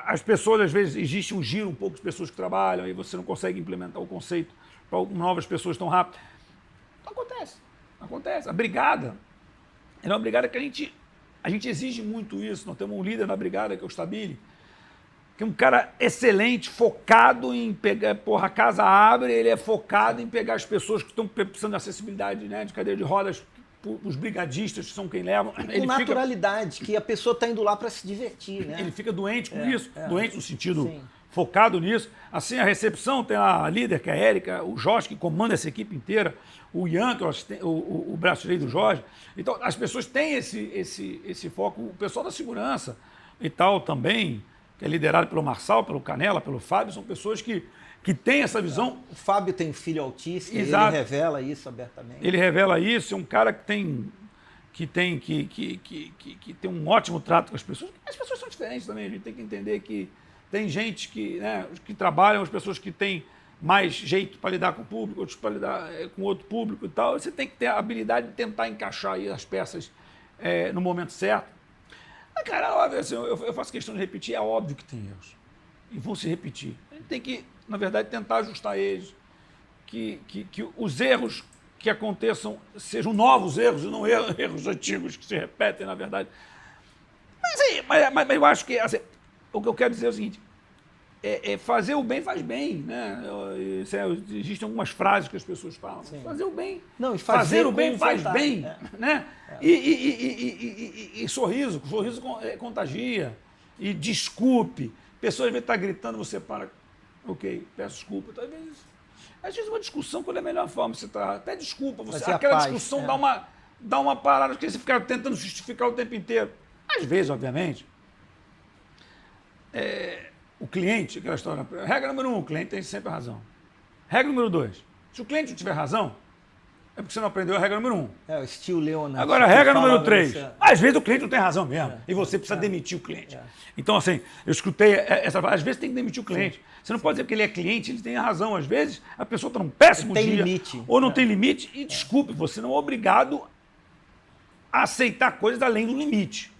As pessoas, às vezes, existe um giro um pouco de pessoas que trabalham e você não consegue implementar o conceito para novas pessoas tão rápido. Então, acontece. A brigada é uma brigada que a gente exige muito isso. Nós temos um líder na brigada, que é o Stabile, que é um cara excelente, focado em pegar... a casa abre, ele é focado em pegar as pessoas que estão precisando de acessibilidade, né, de cadeira de rodas, os brigadistas, que são quem levam. Com naturalidade, que a pessoa está indo lá para se divertir, né? Ele fica doente com isso, doente no sentido Sim. focado nisso. Assim, a recepção tem a líder, que é a Érica, o Jorge, que comanda essa equipe inteira, o Ian, que é o braço direito do Jorge. Então, as pessoas têm esse foco. O pessoal da segurança e tal também, que é liderado pelo Marçal, pelo Canela, pelo Fábio, são pessoas que têm essa visão. O Fábio tem um filho autista, Exato. Ele revela isso abertamente. Ele revela isso, é um cara que tem um ótimo trato com as pessoas. As pessoas são diferentes também, a gente tem que entender que tem gente que trabalham, as pessoas que têm mais jeito para lidar com o público, outros para lidar com outro público e tal. Você tem que ter a habilidade de tentar encaixar aí as peças no momento certo. Mas, cara, óbvio, assim, eu faço questão de repetir, é óbvio que tem erros. E vão se repetir. A gente tem que, na verdade, tentar ajustar eles. Que os erros que aconteçam sejam novos erros e não erros antigos que se repetem, na verdade. Mas eu acho que assim, o que eu quero dizer é o seguinte, fazer o bem faz bem, né? Existem algumas frases que as pessoas falam. Sim. Fazer o bem. Não, e fazer o bem faz vontade, bem. Né? E sorriso contagia. E desculpe. Pessoas às vezes estão gritando, você para, ok, peço desculpa. Então, às vezes uma discussão, qual é a melhor forma? Você pede desculpa, aquela discussão dá uma parada, porque você fica tentando justificar o tempo inteiro. Às vezes, obviamente, o cliente, aquela história, regra número 1, o cliente tem sempre razão. Regra número 2, se o cliente não tiver razão, é porque você não aprendeu a regra número 1. É, o Steve Leonard. Agora, a regra número 3, às vezes o cliente não tem razão mesmo, e você precisa demitir o cliente. Então, assim, eu escutei essa frase, às vezes tem que demitir o cliente. Sim. Você não pode dizer que ele é cliente, ele tem a razão. Às vezes, a pessoa está num péssimo dia, limite. Ou não tem limite, e desculpe, você não é obrigado a aceitar coisas além do limite.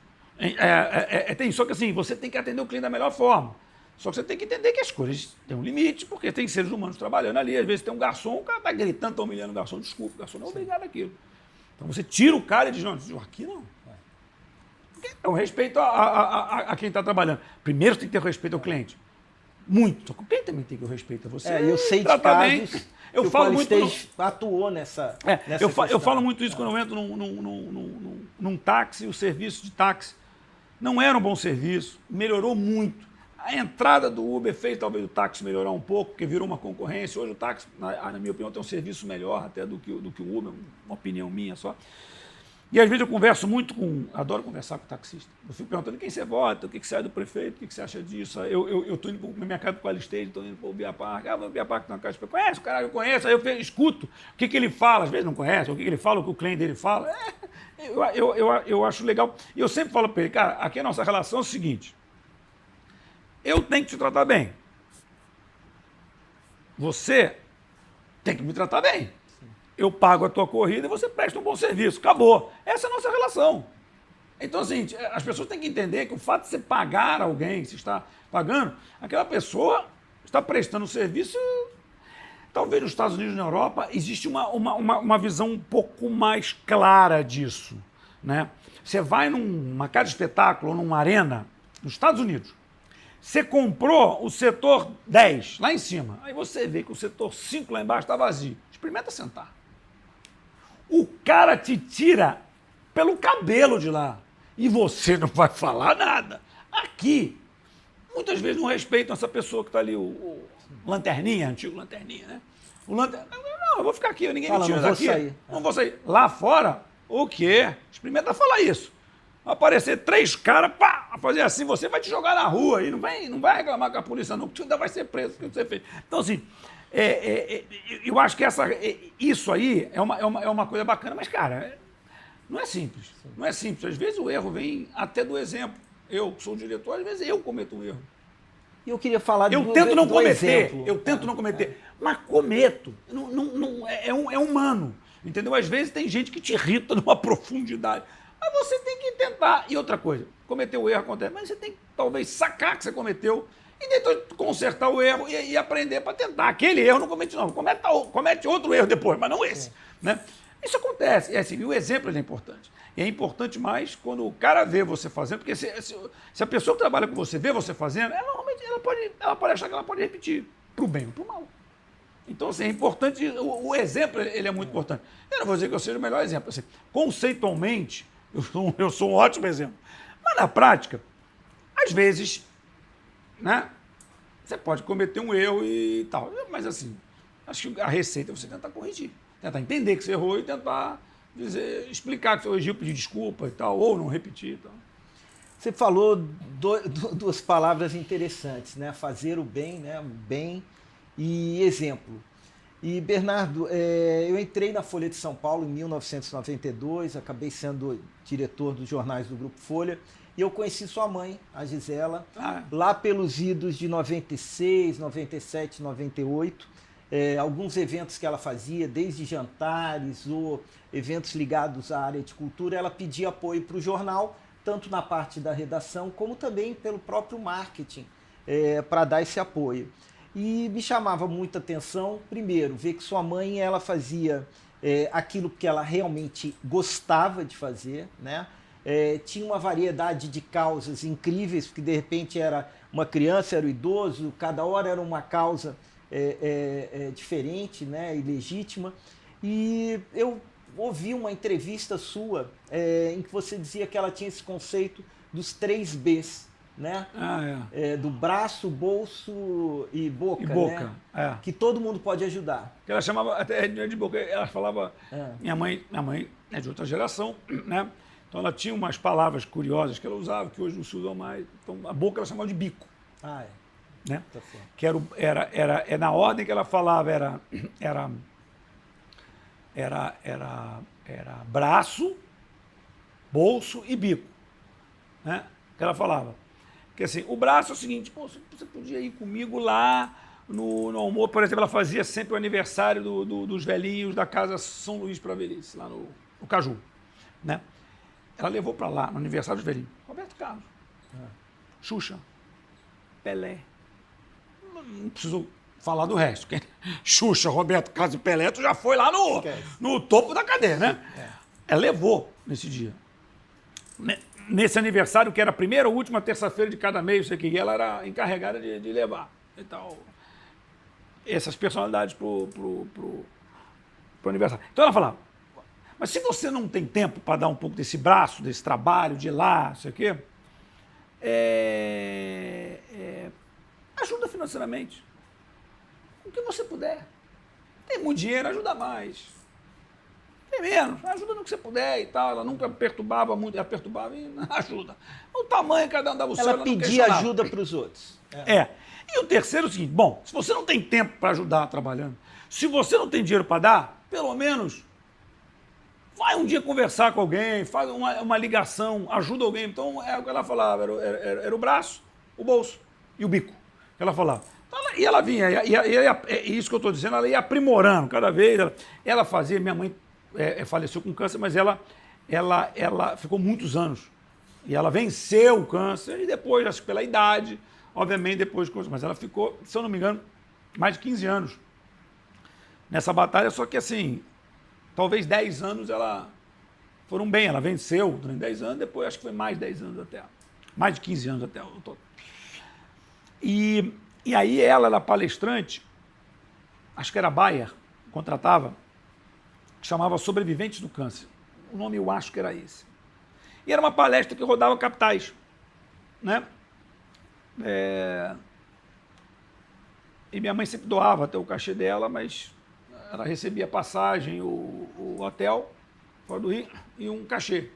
Só que assim, você tem que atender o cliente da melhor forma. Só que você tem que entender que as coisas têm um limite, porque tem seres humanos trabalhando ali. Às vezes tem um garçom, o cara está gritando, está humilhando o garçom. Desculpa, o garçom não é obrigado àquilo. Então você tira o cara e diz, não, aqui não. É um respeito a quem está trabalhando. Primeiro você tem que ter respeito ao cliente. Muito. Só que o cliente também tem que ter respeito a você. Eu sei de casos eu que falo o muito atuou nessa eu falo muito isso quando eu entro num táxi, o serviço de táxi não era um bom serviço, melhorou muito. A entrada do Uber fez talvez o táxi melhorar um pouco, porque virou uma concorrência. Hoje o táxi, na minha opinião, tem um serviço melhor até do que o Uber, uma opinião minha só. E às vezes eu converso muito adoro conversar com o taxista. Eu fico perguntando quem você vota, o que você acha do prefeito, o que você acha disso. Eu estou indo para minha casa para o Qualistage, estou indo para o Bia Park. O Bia Park tem uma casa, conhece o cara, eu conheço. Aí eu escuto o que ele fala, às vezes não conhece, o que ele fala, o que o cliente dele fala. Eu acho legal. E eu sempre falo para ele, cara, aqui a nossa relação é o seguinte, eu tenho que te tratar bem. Você tem que me tratar bem. Eu pago a tua corrida e você presta um bom serviço. Acabou. Essa é a nossa relação. Então, assim, as pessoas têm que entender que o fato de você pagar alguém, se está pagando, aquela pessoa está prestando um serviço. Talvez nos Estados Unidos e na Europa existe uma visão um pouco mais clara disso. Né? Você vai numa casa de espetáculo ou numa arena, nos Estados Unidos, você comprou o setor 10 lá em cima, aí você vê que o setor 5 lá embaixo está vazio. Experimenta sentar. O cara te tira pelo cabelo de lá e você não vai falar nada. Aqui, muitas vezes não respeitam essa pessoa que está ali, o lanterninha, antigo lanterninha, né? Não, eu vou ficar aqui, ninguém me tira daqui. Não vou sair. Lá fora, o quê? Experimenta falar isso. Vai aparecer 3 caras, pá, a fazer assim, você vai te jogar na rua e não vai reclamar com a polícia, não, porque você ainda vai ser preso, o que você fez. Então, assim, eu acho que isso aí é uma coisa bacana, mas, cara, não é simples. Não é simples. Às vezes o erro vem até do exemplo. Eu, que sou o diretor, às vezes eu cometo um erro. E eu queria falar eu tento não cometer, mas cometo. É humano, entendeu? Às vezes tem gente que te irrita numa profundidade. Mas você tem que tentar. E outra coisa, cometer o erro acontece, mas você tem que talvez sacar que você cometeu e depois consertar o erro e aprender para tentar. Aquele erro não comete não, comete outro erro depois, mas não esse. Né? Isso acontece. E, assim, o exemplo é importante. E é importante mais quando o cara vê você fazendo, porque se a pessoa que trabalha com você vê você fazendo, ela pode achar que ela pode repetir, para o bem ou para o mal. Então, assim, é importante, o exemplo ele é muito importante. Eu não vou dizer que eu seja o melhor exemplo. Assim, conceitualmente, eu sou um ótimo exemplo. Mas na prática, às vezes, né, você pode cometer um erro e tal. Mas assim, acho que a receita é você tentar corrigir. Tentar entender que você errou e tentar explicar que você corrigiu, pedir desculpa e tal, ou não repetir e tal. Você falou duas palavras interessantes, né? Fazer o bem, né? Bem e exemplo. E, Bernardo, eu entrei na Folha de São Paulo em 1992, acabei sendo diretor dos jornais do Grupo Folha, e eu conheci sua mãe, a Gisela, lá pelos idos de 96, 97, 98. Alguns eventos que ela fazia, desde jantares ou eventos ligados à área de cultura, ela pedia apoio para o jornal, tanto na parte da redação, como também pelo próprio marketing, para dar esse apoio. E me chamava muita atenção, primeiro, ver que sua mãe ela fazia aquilo que ela realmente gostava de fazer, né? Tinha uma variedade de causas incríveis, porque de repente era uma criança, era um idoso, cada hora era uma causa diferente, né? E legítima. E eu ouvi uma entrevista sua em que você dizia que ela tinha esse conceito dos 3 Bs, né? Do braço, bolso e boca, né? Que todo mundo pode ajudar. Ela chamava até de boca, ela falava, minha mãe é de outra geração, né? Então ela tinha umas palavras curiosas que ela usava, que hoje não se usam mais. Então a boca ela chamava de bico. Né? Tá certo. Que era na ordem que ela falava, era braço, bolso e bico, né? Que ela falava. Porque assim, o braço é o seguinte, pô, você podia ir comigo lá no almoço, por exemplo, ela fazia sempre o aniversário dos velhinhos da Casa São Luís para Velhice, lá no Caju, né? Ela levou para lá, no aniversário dos velhinhos, Roberto Carlos, Xuxa, Pelé. Não preciso falar do resto. Xuxa, Roberto Carlos e Pelé, tu já foi lá no topo da cadeia, né? Ela levou nesse dia. Nesse aniversário, que era a primeira ou última terça-feira de cada mês, sei que ela era encarregada de levar e tal, essas personalidades pro aniversário. Então ela falava, mas se você não tem tempo para dar um pouco desse braço, desse trabalho, de ir lá, sei o quê, ajuda financeiramente. O que você puder. Tem muito dinheiro, ajuda mais. Tem menos, ajuda no que você puder e tal. Ela nunca perturbava muito, ela perturbava e ajuda. O tamanho cada um dava o seu. Ela pedia ajuda para os outros. E o terceiro é o seguinte, bom, se você não tem tempo para ajudar trabalhando, se você não tem dinheiro para dar, pelo menos vai um dia conversar com alguém, faz uma ligação, ajuda alguém. Então, é o que ela falava, era o braço, o bolso e o bico. Ela falava. Então, e ela vinha, isso que eu estou dizendo, ela ia aprimorando cada vez. Ela fazia, minha mãe faleceu com câncer, mas ela ficou muitos anos. E ela venceu o câncer, e depois, acho que pela idade, obviamente, depois, mas ela ficou, se eu não me engano, mais de 15 anos nessa batalha, só que assim, talvez 10 anos ela foram bem, ela venceu durante 10 anos, depois acho que foi mais 10 anos até, mais de 15 anos até o total. E aí ela era palestrante, acho que era Bayer, contratava, chamava Sobreviventes do Câncer. O nome eu acho que era esse. E era uma palestra que rodava capitais, né? E minha mãe sempre doava até o cachê dela, mas ela recebia passagem, o hotel, fora do Rio, e um cachê.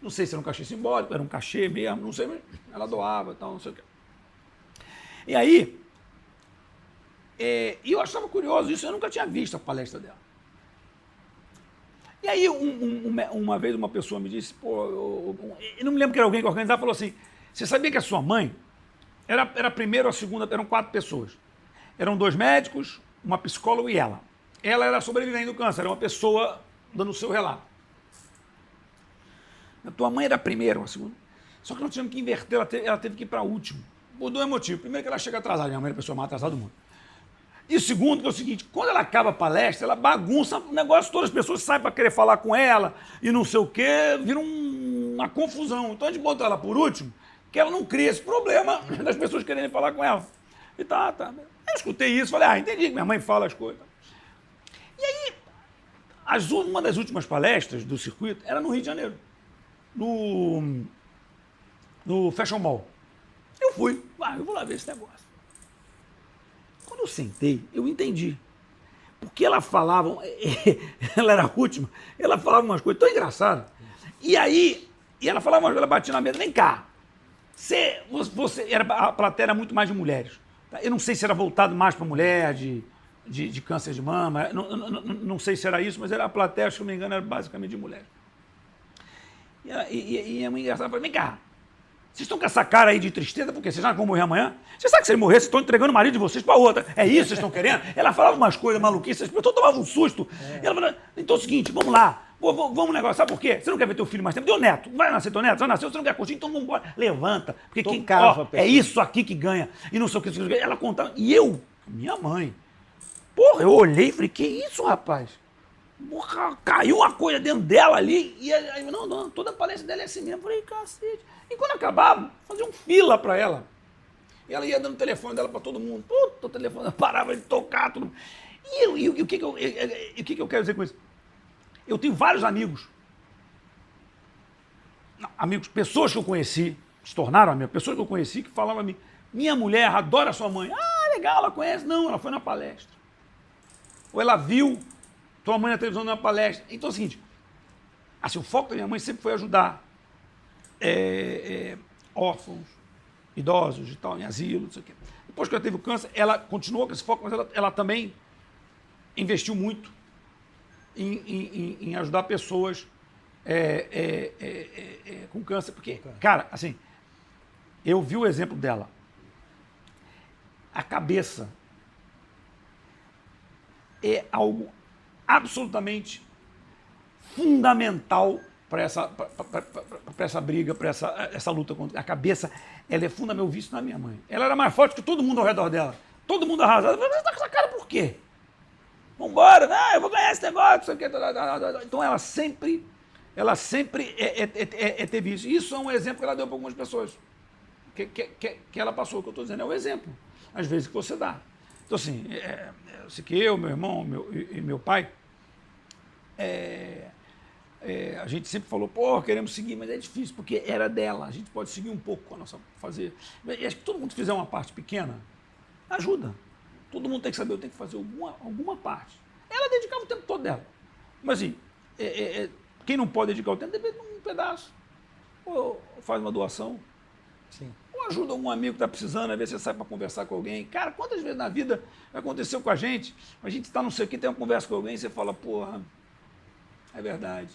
Não sei se era um cachê simbólico, era um cachê mesmo, não sei, mas ela doava e tal, não sei o quê. E aí, eu achava curioso isso, eu nunca tinha visto a palestra dela. E aí, uma vez, uma pessoa me disse, eu não me lembro que era alguém que organizava, falou assim, você sabia que a sua mãe era a primeira ou a segunda, eram 4 pessoas. Eram 2 médicos, uma psicóloga e ela. Ela era sobrevivente do câncer, era uma pessoa dando o seu relato. A tua mãe era a primeira ou a segunda. Só que nós tivemos que inverter, ela teve que ir para a última. Por 2 motivos. Primeiro que ela chega atrasada, minha mãe é a pessoa mais atrasada do mundo. E o segundo que é o seguinte, quando ela acaba a palestra, ela bagunça o negócio, todas as pessoas saem para querer falar com ela e não sei o quê, vira uma confusão. Então a gente botou ela por último, que ela não cria esse problema das pessoas querendo falar com ela. E tá. Aí escutei isso, falei, entendi que minha mãe fala as coisas. E aí, uma das últimas palestras do circuito era no Rio de Janeiro, no Fashion Mall. Eu fui, eu vou lá ver esse negócio. Quando eu sentei, eu entendi. Porque ela falava, ela era a última, ela falava umas coisas tão engraçadas. E aí, ela falava umas coisas, ela batia na mesa, vem cá, a plateia era muito mais de mulheres. Tá? Eu não sei se era voltado mais para mulher, de câncer de mama, não sei se era isso, mas era a plateia, se não me engano, era basicamente de mulheres. E a mãe engraçada falou, vem cá, vocês estão com essa cara aí de tristeza porque vocês acham que vão morrer amanhã? Você sabe que se ele morrer, vocês estão entregando o marido de vocês para outra. É isso que vocês estão querendo? Ela falava umas coisas maluquices, as pessoas tomavam um susto. E ela falava, então é o seguinte, vamos lá, vamos negócio, sabe por quê? Você não quer ver teu filho mais tempo? Deu neto, vai nascer teu neto, já nasceu, você não quer curtir, então vamos embora. Levanta, porque é isso aqui que ganha. E não sei o que, ela contava. E eu, minha mãe, porra, eu olhei e falei, que isso, rapaz? Porra, caiu uma coisa dentro dela ali, e aí, não, toda a palestra dela é assim mesmo. Eu falei, cacete. E quando acabava, fazia um fila para ela. E ela ia dando o telefone dela para todo mundo. Puta, o telefone parava de tocar, tudo. E o que eu quero dizer com isso? Eu tenho vários amigos. Amigos, pessoas que eu conheci, se tornaram amigas, pessoas que eu conheci que falavam a mim, minha mulher adora sua mãe. Legal, ela conhece. Não, ela foi na palestra. Ou ela viu tua mãe na televisão na palestra. Então é o seguinte, assim, o foco da minha mãe sempre foi ajudar órfãos, idosos e tal, em asilo, não sei o quê. Depois que ela teve o câncer, ela continuou com esse foco, mas ela também investiu muito em ajudar pessoas com câncer. Porque, cara, assim, eu vi o exemplo dela. A cabeça é algo absolutamente fundamental para essa briga, para essa luta contra a cabeça. Ela é fundamental. Eu vi isso na minha mãe. Ela era mais forte que todo mundo ao redor dela. Todo mundo arrasado. Você está com essa cara por quê? Vambora, eu vou ganhar esse negócio. Então ela sempre teve isso. Isso é um exemplo que ela deu para algumas pessoas. Que ela passou, o que eu estou dizendo é o exemplo. Às vezes que você dá. Então assim, eu sei que eu, meu irmão e meu pai, a gente sempre falou, queremos seguir, mas é difícil, porque era dela. A gente pode seguir um pouco com a nossa fazer. E acho que todo mundo fizer uma parte pequena, ajuda. Todo mundo tem que saber, eu tenho que fazer alguma parte. Ela dedicava o tempo todo dela. Mas assim, quem não pode dedicar o tempo, deve um pedaço. Ou faz uma doação. Sim. Ou ajuda algum amigo que está precisando, às vezes você sai para conversar com alguém. Cara, quantas vezes na vida aconteceu com a gente está não sei o que, tem uma conversa com alguém e você fala, porra, é verdade.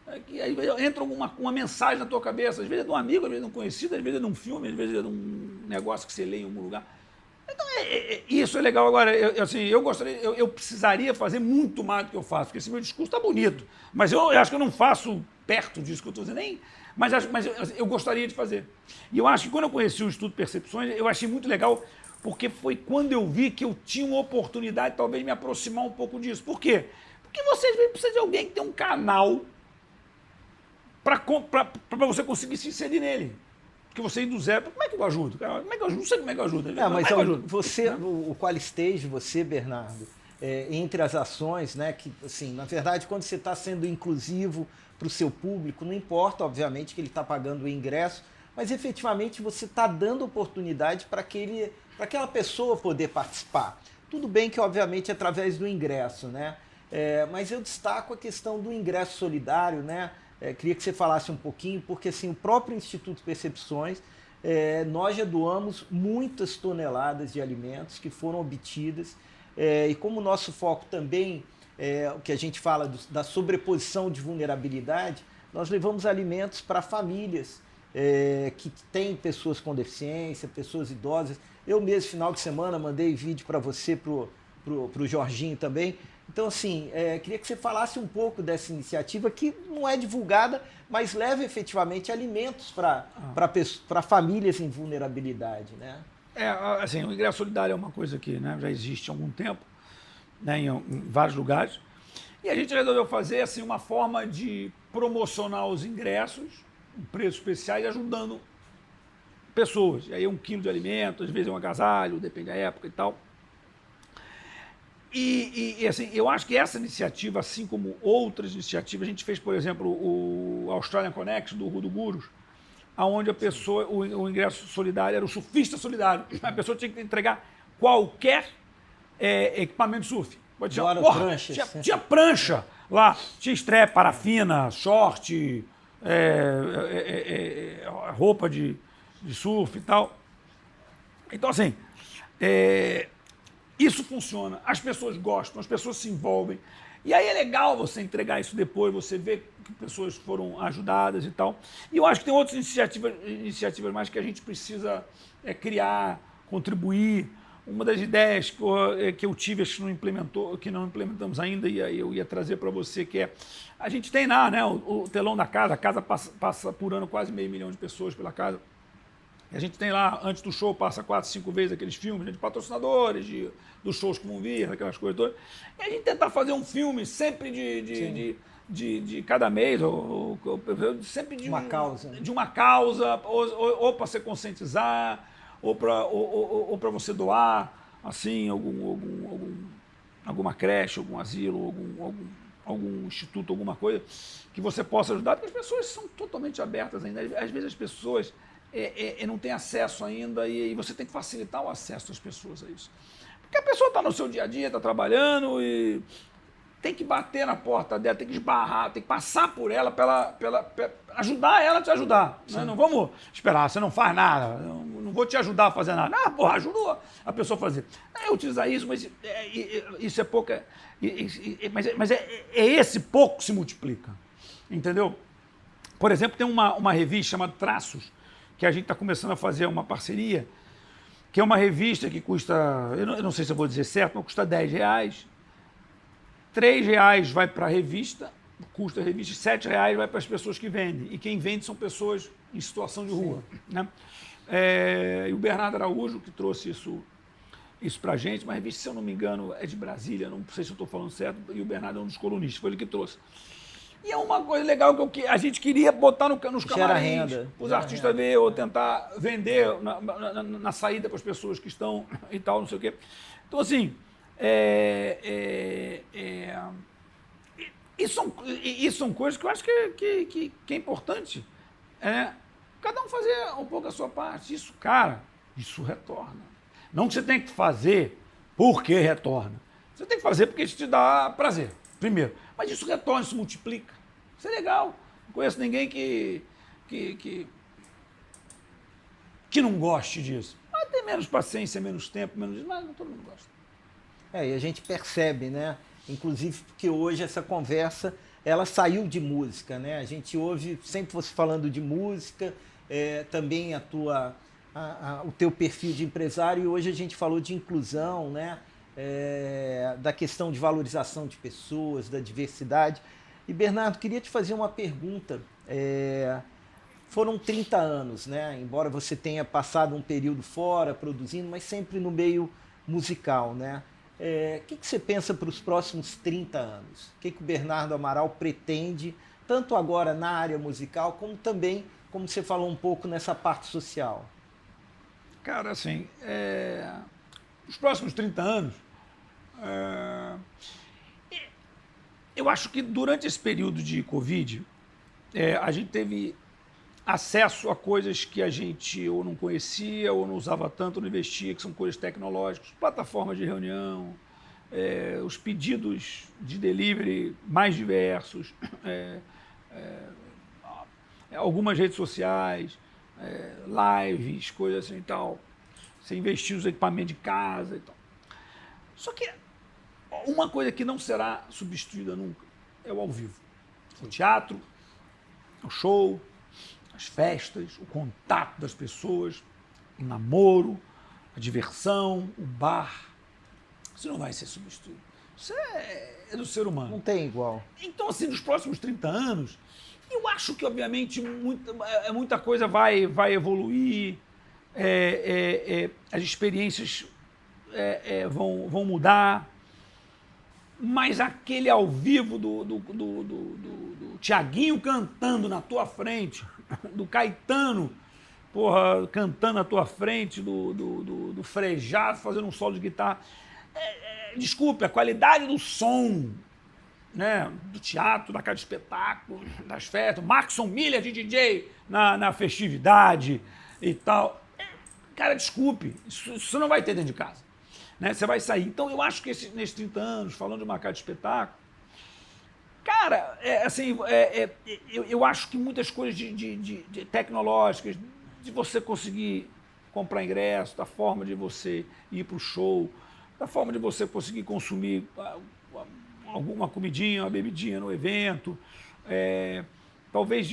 Aí entra uma mensagem na tua cabeça, às vezes é de um amigo, às vezes é de um conhecido, às vezes é de um filme, às vezes é de um negócio que você lê em algum lugar. Então, isso é legal. Agora, eu precisaria fazer muito mais do que eu faço, porque esse meu discurso está bonito, mas eu acho que eu não faço perto disso que eu estou dizendo, mas eu gostaria de fazer. E eu acho que quando eu conheci o Instituto Percepções, eu achei muito legal, porque foi quando eu vi que eu tinha uma oportunidade, talvez, de me aproximar um pouco disso. Por quê? Porque você às vezes precisa de alguém que tem um canal para você conseguir se inserir nele. Porque você ir do zero, como é que eu ajudo? Como é que eu ajudo? Não sei como é que eu ajudo. Mas você, o Qualistage, você, Bernardo, entre as ações, né, que, assim, na verdade, quando você está sendo inclusivo para o seu público, não importa, obviamente, que ele está pagando o ingresso, mas efetivamente você está dando oportunidade para aquela pessoa poder participar. Tudo bem que, obviamente, é através do ingresso, né? Mas eu destaco a questão do ingresso solidário, né? Queria que você falasse um pouquinho, porque assim, o próprio Instituto Percepções, nós já doamos muitas toneladas de alimentos que foram obtidas, e como o nosso foco também o que a gente fala da sobreposição de vulnerabilidade, nós levamos alimentos para famílias que têm pessoas com deficiência, pessoas idosas. Eu mesmo, final de semana, mandei vídeo para você, pro Jorginho também. Então, assim, queria que você falasse um pouco dessa iniciativa que não é divulgada, mas leva efetivamente alimentos para famílias em vulnerabilidade, né? Assim, o ingresso solidário é uma coisa que, né, já existe há algum tempo, né, em vários lugares, e a gente resolveu fazer assim, uma forma de promocionar os ingressos, um preço especiais, ajudando pessoas. E aí 1 quilo de alimento, às vezes é um agasalho, depende da época e tal. Assim, eu acho que essa iniciativa, assim como outras iniciativas, a gente fez, por exemplo, o Australian Connect do Rudo Gurus, onde a pessoa, o ingresso solidário era o surfista solidário. A pessoa tinha que entregar qualquer equipamento de surf. Pode ser, tinha prancha lá, tinha strap, parafina, short, roupa de surf e tal. Então, assim, isso funciona, as pessoas gostam, as pessoas se envolvem. E aí é legal você entregar isso depois, você ver que pessoas foram ajudadas e tal. E eu acho que tem outras iniciativas mais que a gente precisa criar, contribuir. Uma das ideias que eu tive, acho que não implementamos ainda, e aí eu ia trazer para você, que a gente tem lá, né, o telão da casa, a casa passa por ano quase 500 mil de pessoas pela casa. E a gente tem lá, antes do show, passa 4, 5 vezes aqueles filmes, né, de patrocinadores, dos shows que vão vir, aquelas coisas todas. E a gente tentar fazer um filme sempre de cada mês, ou sempre de uma causa. De uma causa, ou para se conscientizar, ou para você doar, assim, alguma creche, algum asilo, algum instituto, alguma coisa que você possa ajudar, porque as pessoas são totalmente abertas ainda. Às vezes as pessoas não têm acesso ainda e você tem que facilitar o acesso das pessoas a isso. Porque a pessoa está no seu dia a dia, está trabalhando e tem que bater na porta dela, tem que esbarrar, tem que passar por ela para ajudar ela a te ajudar. Né? Não vamos esperar, você não faz nada, não vou te ajudar a fazer nada. Ah, porra, ajudou a pessoa a fazer. Utilizar isso, mas isso é pouco. Mas esse pouco que se multiplica. Entendeu? Por exemplo, tem uma revista chamada Traços, que a gente está começando a fazer uma parceria, que é uma revista que custa, eu não sei se eu vou dizer certo, mas custa R$10. R$3 vai para a revista, custa a revista, R$7 vai para as pessoas que vendem. E quem vende são pessoas em situação de rua. Né? E o Bernardo Araújo, que trouxe isso para a gente, uma revista, se eu não me engano, é de Brasília, não sei se eu estou falando certo, e o Bernardo é um dos colunistas, foi ele que trouxe. E é uma coisa legal que a gente queria botar nos camarins, para os artistas ver, ou tentar vender na saída para as pessoas que estão e tal, não sei o quê. Então, assim, isso são coisas que eu acho que é importante. Cada um fazer um pouco a sua parte. Isso, cara, isso retorna. Não que você tem que fazer porque retorna. Você tem que fazer porque isso te dá prazer, primeiro. Mas isso retorna, isso multiplica. Isso é legal. Não conheço ninguém que não goste disso. Mas tem menos paciência, menos tempo, mas todo mundo gosta. E a gente percebe, né? Inclusive porque hoje essa conversa, ela saiu de música, né? A gente ouve sempre você falando de música, também o teu perfil de empresário, e hoje a gente falou de inclusão, né? Da questão de valorização de pessoas, da diversidade. E, Bernardo, queria te fazer uma pergunta. Foram 30 anos, né? Embora você tenha passado um período fora, produzindo, mas sempre no meio musical, né? O que você pensa para os próximos 30 anos? O que o Bernardo Amaral pretende, tanto agora na área musical, como também, como você falou um pouco, nessa parte social? Cara, assim, os próximos 30 anos, eu acho que durante esse período de Covid, a gente teve acesso a coisas que a gente ou não conhecia, ou não usava tanto, ou não investia, que são coisas tecnológicas, plataformas de reunião, os pedidos de delivery mais diversos, algumas redes sociais, lives, coisas assim e tal. Você investir nos equipamentos de casa e tal. Só que uma coisa que não será substituída nunca é o ao vivo. O teatro, o show, as festas, o contato das pessoas, o namoro, a diversão, o bar. Isso não vai ser substituído. Isso é do ser humano. Não tem igual. Então, assim, nos próximos 30 anos, eu acho que, obviamente, muita coisa vai evoluir, as experiências vão mudar, mas aquele ao vivo do Thiaguinho cantando na tua frente, do Caetano, cantando na tua frente, do Frejá fazendo um solo de guitarra, desculpe, a qualidade do som, né, do teatro, da casa de espetáculo, das festas, Markson Miller de DJ na festividade e tal. Cara, desculpe, isso não vai ter dentro de casa. Né? Você vai sair. Então, eu acho que nesses 30 anos, falando de uma casa de espetáculo, cara, eu acho que muitas coisas de tecnológicas, de você conseguir comprar ingresso, da forma de você ir para o show, da forma de você conseguir consumir alguma comidinha, uma bebidinha no evento, talvez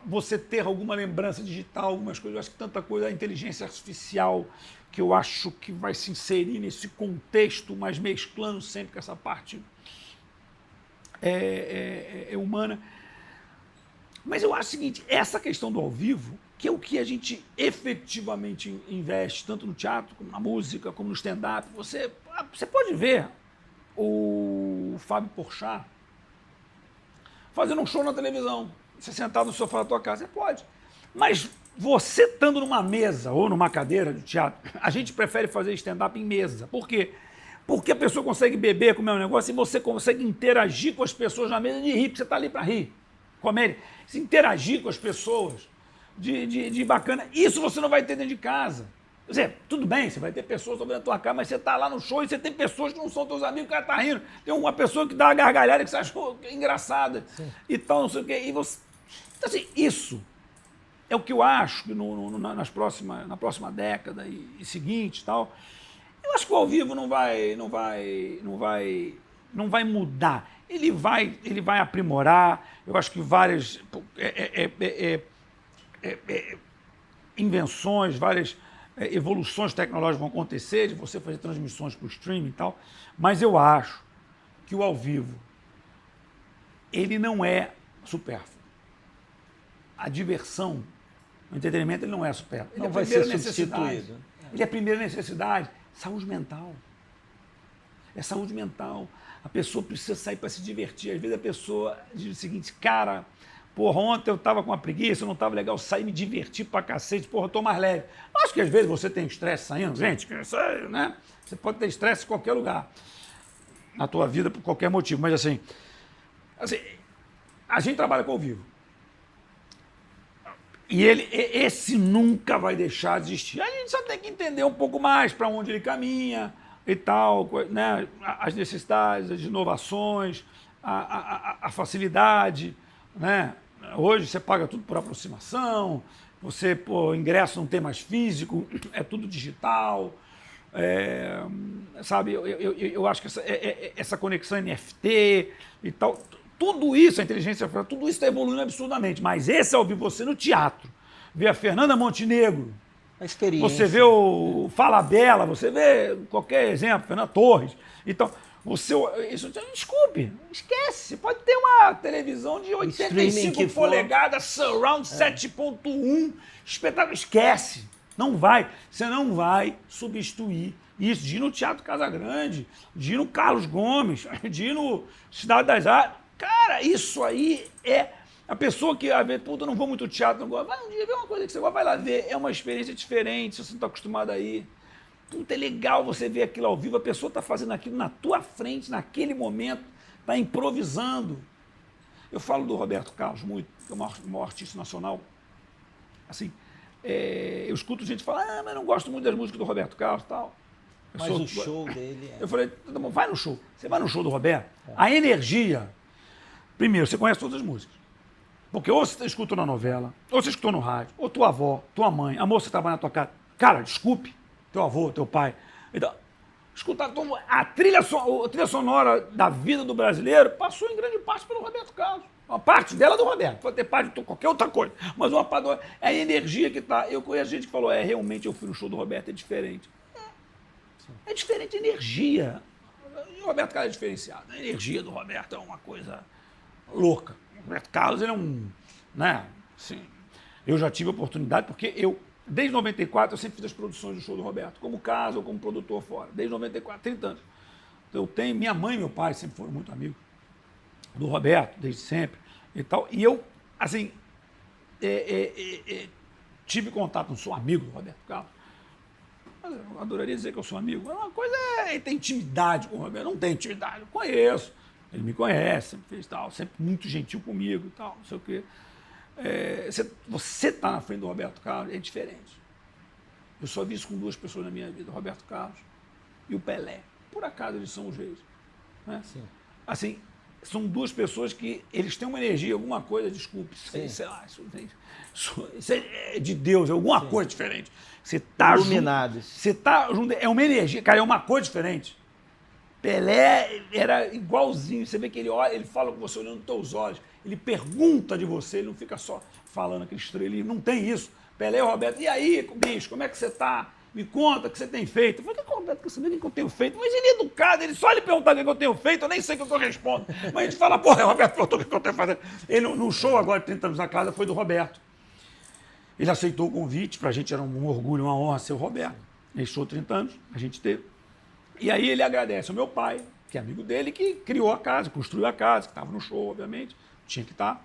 você ter alguma lembrança digital, algumas coisas. Eu acho que tanta coisa, a inteligência artificial, que eu acho que vai se inserir nesse contexto, mas mesclando sempre com essa parte humana. Mas eu acho o seguinte, essa questão do ao vivo, que é o que a gente efetivamente investe, tanto no teatro, como na música, como no stand-up, você pode ver o Fábio Porchat fazendo um show na televisão, você sentado no sofá da tua casa, você pode. Mas você estando numa mesa ou numa cadeira de teatro, a gente prefere fazer stand-up em mesa. Por quê? Porque a pessoa consegue beber, comer um negócio, e você consegue interagir com as pessoas na mesa de rir, porque você está ali para rir, comer, se interagir com as pessoas de bacana. Isso você não vai ter dentro de casa. Quer dizer, tudo bem, você vai ter pessoas sobre a tua cara, mas você está lá no show e você tem pessoas que não são teus amigos, o cara está rindo. Tem uma pessoa que dá uma gargalhada que você achou engraçada. Sim. E tal, não sei o quê. E você... Então, assim, isso é o que eu acho que na próxima década e seguinte e tal. Eu acho que o ao vivo não vai mudar. Ele vai aprimorar. Eu acho que várias invenções, várias evoluções tecnológicas vão acontecer, de você fazer transmissões para o streaming e tal. Mas eu acho que o ao vivo, ele não é supérfluo. A diversão, o entretenimento, ele não é supérfluo. Ele não vai ser substituído. Ele é a primeira necessidade. Saúde mental. É saúde mental. A pessoa precisa sair para se divertir. Às vezes a pessoa diz o seguinte, cara, porra, ontem eu estava com uma preguiça, eu não estava legal, saí, me diverti pra cacete, porra, eu tô mais leve. Acho que às vezes você tem estresse saindo, gente, né? Você pode ter estresse em qualquer lugar, na tua vida, por qualquer motivo, mas assim, a gente trabalha com ao vivo. E esse nunca vai deixar de existir. A gente só tem que entender um pouco mais para onde ele caminha e tal, né? As necessidades, as inovações, a facilidade, né? Hoje você paga tudo por aproximação, o ingresso não tem mais físico, é tudo digital. Sabe, eu acho que essa conexão NFT e tal, tudo isso, a inteligência artificial, tudo isso está evoluindo absurdamente. Mas esse ao vivo, você no teatro, vê a Fernanda Montenegro, a experiência. Você vê o Fala Bela, você vê qualquer exemplo, Fernanda Torres. Então, desculpe, esquece. Você pode ter uma televisão de 85 polegadas, surround 7.1, espetáculo, esquece. Não vai. Você não vai substituir isso. De ir no Teatro Casagrande, de ir no Carlos Gomes, de ir no Cidade das Artes. Cara, isso aí é... A pessoa que vai ver, puta, eu não vou muito ao teatro, não gosta. Vai um dia ver uma coisa que você gosta, vai lá ver. É uma experiência diferente, se você não está acostumado a ir. Puta, é legal você ver aquilo ao vivo, a pessoa está fazendo aquilo na tua frente, naquele momento, está improvisando. Eu falo do Roberto Carlos muito, que é o maior artista nacional. Assim, eu escuto gente falar, mas não gosto muito das músicas do Roberto Carlos e tal. Mas o show dele Eu falei, tá bom, vai no show. Você vai no show do Roberto, a energia, primeiro, você conhece todas as músicas. Porque ou você escutou na novela, ou você escutou no rádio, ou tua avó, tua mãe, a moça que trabalha na tua casa. Cara, desculpe, teu avô, teu pai. Então, escutar a trilha sonora da vida do brasileiro passou em grande parte pelo Roberto Carlos. Uma parte dela é do Roberto, pode ter parte de qualquer outra coisa, mas uma parte é a energia que está. Eu conheço gente que falou, realmente eu fui no show do Roberto, é diferente. É diferente a energia. E o Roberto Carlos é diferenciado. A energia do Roberto é uma coisa louca. O Roberto Carlos, ele é né, assim, eu já tive a oportunidade, porque desde 94, eu sempre fiz as produções do show do Roberto, como caso ou como produtor fora. Desde 94, 30 anos. Então, minha mãe e meu pai sempre foram muito amigos do Roberto, desde sempre e tal. E eu, assim, tive contato, não sou amigo do Roberto Carlos, Eu adoraria dizer que eu sou amigo. Uma coisa é ter intimidade com o Roberto. Eu não tenho intimidade, eu conheço. Ele me conhece, sempre fez tal, sempre muito gentil comigo e tal, não sei o quê. Você tá na frente do Roberto Carlos é diferente. Eu só vi isso com 2 pessoas na minha vida, o Roberto Carlos e o Pelé. Por acaso eles são os reis. Né? Sim. Assim, são 2 pessoas que eles têm uma energia, alguma coisa, desculpe, sei lá, isso é de Deus, é alguma coisa diferente. Você tá Iluminados. Você tá junto, é uma energia, cara, é uma coisa diferente. Pelé era igualzinho, você vê que ele olha, ele fala com você olhando nos teus olhos, ele pergunta de você, ele não fica só falando aquele estrelinho, não tem isso. Pelé e o Roberto, e aí, bicho, como é que você tá? Me conta o que você tem feito. Eu falei, que o Roberto quer saber o que eu tenho feito? Mas ele é educado, ele só lhe perguntar o que eu tenho feito, eu nem sei o que eu respondo. Mas a gente fala, porra, o Roberto perguntou o que eu tenho fazendo. Ele, no show agora, 30 anos na casa, foi do Roberto. Ele aceitou o convite, pra gente era um orgulho, uma honra ser o Roberto. Ele show 30 anos, a gente teve. E aí ele agradece ao meu pai, que é amigo dele, que criou a casa, construiu a casa, que estava no show, obviamente, tinha que estar.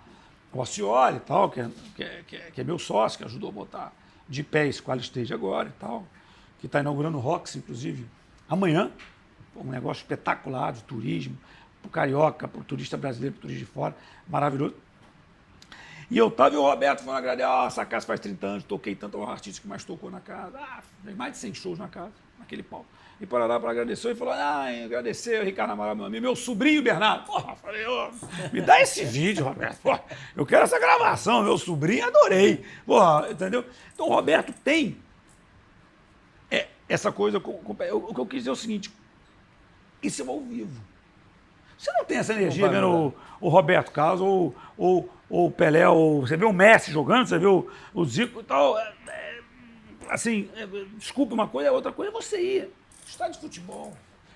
O Acioli e tal, que é meu sócio, que ajudou a botar de pé esse Qual Stage agora e tal, que está inaugurando o Rox, inclusive, amanhã. Um negócio espetacular de turismo, para o carioca, para o turista brasileiro, para o turista de fora, maravilhoso. E eu estava e o Roberto falando, agradecer, essa casa faz 30 anos, toquei tanto ao artista que mais tocou na casa. Tem mais de 100 shows na casa, naquele palco. E para lá para agradecer, ele falou, agradecer o Ricardo Amaral, meu amigo, meu sobrinho Bernardo. Porra, falei, me dá esse vídeo, Roberto. Porra, eu quero essa gravação, meu sobrinho, adorei. Porra, entendeu? Então o Roberto tem essa coisa, o que eu quis dizer é o seguinte, isso é ao vivo. Você não tem essa energia vendo o Roberto Carlos ou o Pelé, você vê o Messi jogando, você vê o Zico e tal. Desculpa, uma coisa, outra coisa é você ir. Estádio de futebol.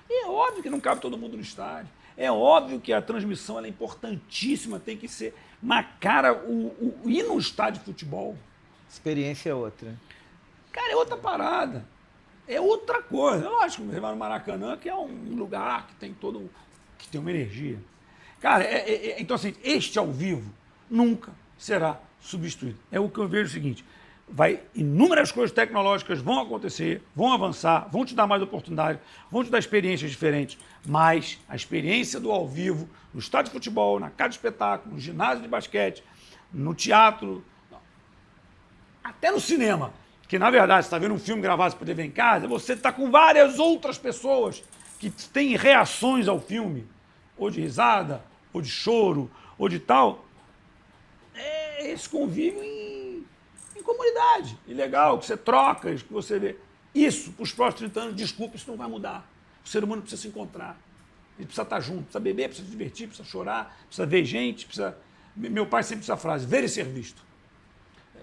E é óbvio que não cabe todo mundo no estádio. É óbvio que a transmissão ela é importantíssima, tem que ser. Mas, cara, ir no estádio de futebol. Experiência é outra. Cara, é outra parada. É outra coisa. É lógico, você vai no Maracanã, que é um lugar que tem que tem uma energia. Cara, então assim, este ao vivo nunca será substituído. É o que eu vejo o seguinte. Inúmeras coisas tecnológicas vão acontecer, vão avançar, vão te dar mais oportunidade, vão te dar experiências diferentes, mas a experiência do ao vivo, no estádio de futebol, na casa de espetáculo, no ginásio de basquete, no teatro, até no cinema, que na verdade você está vendo um filme gravado para poder ver em casa, você está com várias outras pessoas que têm reações ao filme, ou de risada, ou de choro, ou de tal. É esse convívio em comunidade, e legal, que você troca, que você vê. Isso, para os próximos 30 anos, desculpa, isso não vai mudar. O ser humano precisa se encontrar. Ele precisa estar junto, precisa beber, precisa se divertir, precisa chorar, precisa ver gente, precisa... Meu pai sempre usa a frase, ver e ser visto.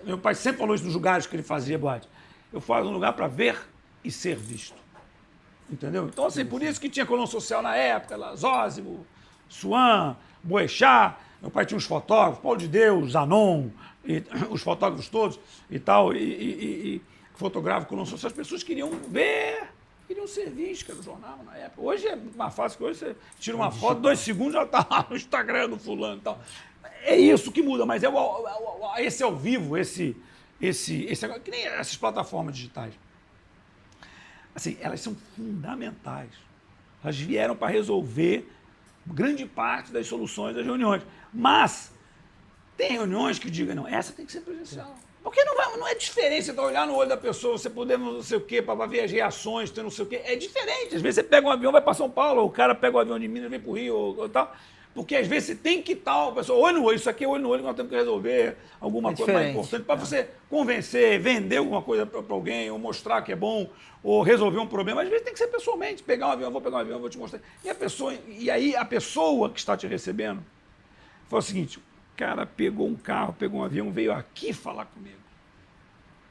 Meu pai sempre falou isso nos lugares que ele fazia boate. Eu faço um lugar para ver e ser visto. Entendeu? Então, assim, por isso que tinha coluna social na época, lá, Zósimo, Suan, Boechat, meu pai tinha uns fotógrafos, Paulo de Deus, Zanon, os fotógrafos todos e tal, e fotografavam coluna social. As pessoas queriam ver, queriam ser vistas, que era o jornal na época. Hoje é mais fácil que hoje você tira uma foto, 2 segundos já está lá no Instagram do fulano e tal. É isso que muda, mas esse ao vivo, esse que nem essas plataformas digitais. Assim, elas são fundamentais. Elas vieram para resolver grande parte das soluções das reuniões. Mas tem reuniões que digam, não, essa tem que ser presencial. Porque não é diferente você olhar no olho da pessoa, você poder não sei o quê, para ver as reações, ter não sei o quê. É diferente. Às vezes você pega um avião, vai para São Paulo, ou o cara pega um avião de Minas, vem para o Rio, ou tal. Porque às vezes você tem que estar, a pessoa, olho no olho, isso aqui é olho no olho que nós temos que resolver alguma coisa mais importante, para você convencer, vender alguma coisa para alguém, ou mostrar que é bom, ou resolver um problema. Às vezes tem que ser pessoalmente, pegar um avião, vou te mostrar. E aí a pessoa que está te recebendo foi o seguinte, o cara pegou um carro, pegou um avião, veio aqui falar comigo.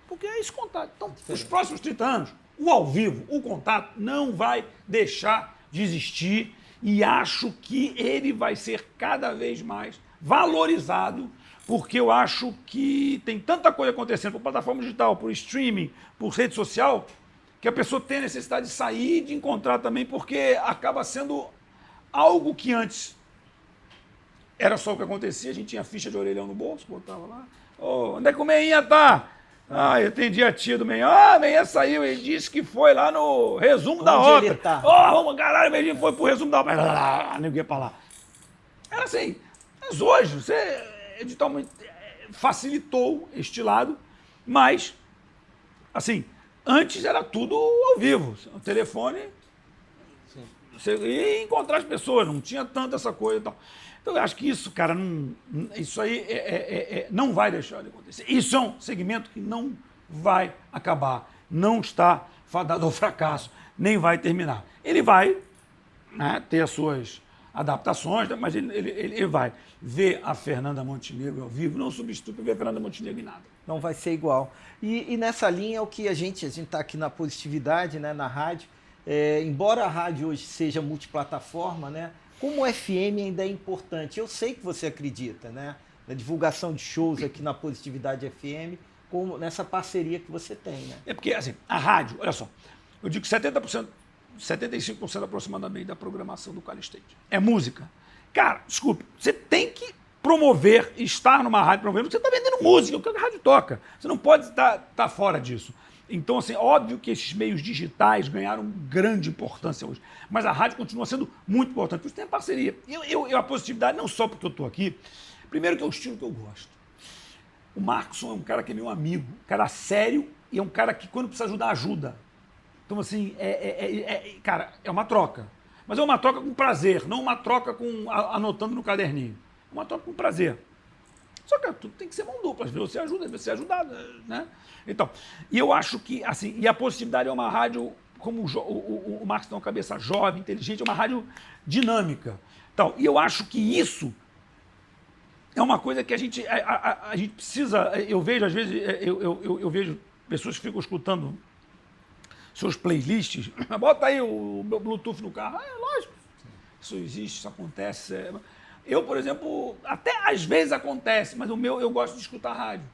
Porque é esse contato. Então, nos próximos 30 anos, o ao vivo, o contato, não vai deixar de existir. E acho que ele vai ser cada vez mais valorizado, porque eu acho que tem tanta coisa acontecendo por plataforma digital, por streaming, por rede social, que a pessoa tem a necessidade de sair e de encontrar também, porque acaba sendo algo que antes era só o que acontecia, a gente tinha ficha de orelhão no bolso, botava lá, onde é que o meinha tá? Ah, eu atendi a tia do Meian. Ah, Meian saiu, ele disse que foi lá no resumo da Onde ele ópera. tá? Vamos, caralho, Meian foi pro resumo da ópera. Ninguém ia pra lá. Era assim, mas hoje você editalmente facilitou este lado, mas, assim, antes era tudo ao vivo. O telefone, você ia encontrar as pessoas, não tinha tanto essa coisa e tal. Então, eu acho que isso, cara, isso aí não vai deixar de acontecer. Isso é um segmento que não vai acabar, não está fadado ao fracasso, nem vai terminar. Ele vai, né, ter as suas adaptações, mas ele vai ver a Fernanda Montenegro ao vivo, não substitui ver a Fernanda Montenegro em nada. Não vai ser igual. E nessa linha é o que a gente está aqui na Positividade, né, na rádio. Embora a rádio hoje seja multiplataforma, né, como o FM ainda é importante. Eu sei que você acredita, né, na divulgação de shows aqui na Positividade FM, como nessa parceria que você tem, né? É porque, assim, a rádio, olha só, eu digo que 70%, 75% aproximadamente da programação do Qualistage é música. Cara, desculpe, você tem que promover, estar numa rádio promovendo, você está vendendo música, o que a rádio toca. Você não pode estar fora disso. Então, assim, óbvio que esses meios digitais ganharam grande importância hoje, mas a rádio continua sendo muito importante, por isso tem a parceria. A Positividade, não só porque eu estou aqui, primeiro que é o estilo que eu gosto. O Marcson é um cara que é meu amigo, um cara sério e é um cara que, quando precisa ajudar, ajuda. Então, assim, cara, é uma troca. Mas é uma troca com prazer, não uma troca anotando no caderninho. É uma troca com prazer. Só que tudo tem que ser mão dupla. Às vezes você ajuda, às vezes você é ajudado, né? Então, e eu acho que, assim, e a Positividade é uma rádio, como o Marcos tem uma cabeça jovem, inteligente, é uma rádio dinâmica. Então, e eu acho que isso é uma coisa que a gente precisa. Eu vejo, às vezes, eu vejo pessoas que ficam escutando seus playlists. Bota aí o meu Bluetooth no carro. Lógico. Isso existe, isso acontece. Eu, por exemplo, até às vezes acontece, mas o meu eu gosto de escutar rádio.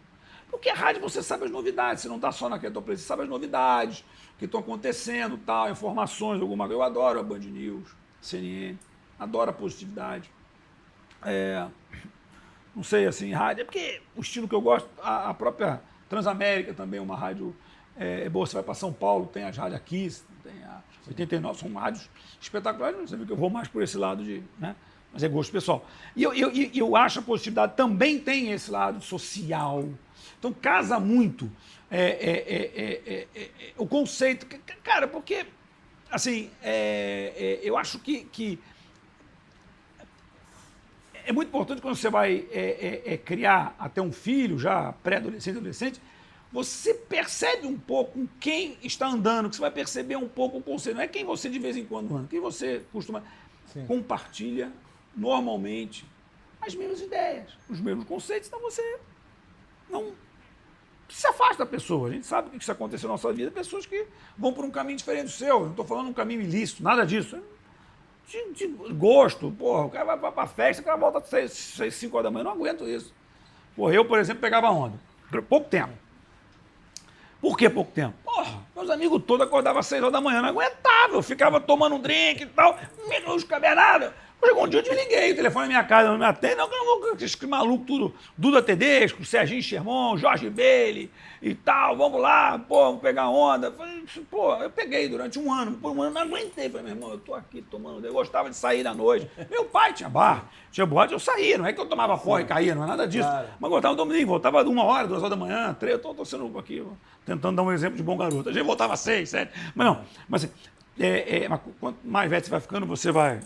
Porque a rádio você sabe as novidades, você não está só naquele teu playlist, você sabe as novidades, o que estão acontecendo, tal, informações, alguma coisa. Eu adoro a Band News, CNN, adoro a Positividade. Não sei, assim, rádio, é porque o estilo que eu gosto, a própria Transamérica também é uma rádio boa. Você vai para São Paulo, tem as rádios aqui, tem a 89, são rádios espetaculares, você vê que eu vou mais por esse lado de, né? Mas é gosto pessoal. E eu acho a Positividade também tem esse lado social. Então casa muito o conceito. Cara, porque, assim, eu acho que é muito importante quando você vai criar até um filho, já pré-adolescente, adolescente, você percebe um pouco com quem está andando, que você vai perceber um pouco o conceito. Não é quem você de vez em quando anda, quem você costuma compartilha normalmente as mesmas ideias, os mesmos conceitos, então você não se afasta da pessoa. A gente sabe que isso aconteceu na nossa vida, pessoas que vão por um caminho diferente do seu. Eu não estou falando um caminho ilícito, nada disso. De gosto, porra, o cara vai pra festa, o cara volta às 5 horas da manhã, eu não aguento isso. Porra, eu, por exemplo, pegava onda. Pouco tempo. Por que pouco tempo? Porra, meus amigos todos acordavam às 6 horas da manhã, não aguentava, eu ficava tomando um drink e tal, não escrevia nada. Chegou um dia eu desliguei o telefone na minha casa, não me atende, não, que eu não vou, esses malucos tudo, Duda Tedesco, Serginho Sherman, Jorge Bailey e tal, vamos lá, pô, vamos pegar onda. Falei, pô, eu peguei durante um ano, por um ano não aguentei. Falei, meu irmão, eu tô aqui tomando, eu gostava de sair da noite. Meu pai tinha bar, tinha boate, eu saía, não é que eu tomava porra e caía, não é nada disso. Claro. Mas gostava do domingo, voltava 1 hora, 2 horas da manhã, 3, eu tô sendo aqui, tentando dar um exemplo de bom garoto. A gente voltava às 6, 7, mas não, mas assim, mas quanto mais velho você vai ficando, você vai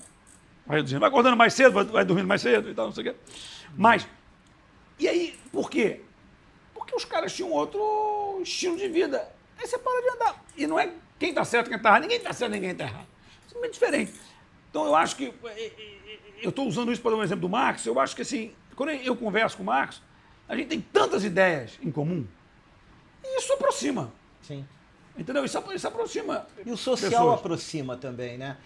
reduzindo. Vai acordando mais cedo, vai dormindo mais cedo e tal, não sei o quê. Mas, e aí, por quê? Porque os caras tinham outro estilo de vida. Aí você para de andar. E não é quem está certo, quem está errado. Ninguém está certo, ninguém está errado. Isso é muito diferente. Então, eu acho que... Eu estou usando isso para dar um exemplo do Marcos. Eu acho que, assim, quando eu converso com o Marcos, a gente tem tantas ideias em comum. E isso aproxima. Sim. Entendeu? Isso aproxima. E o social pessoas. aproxima também, né?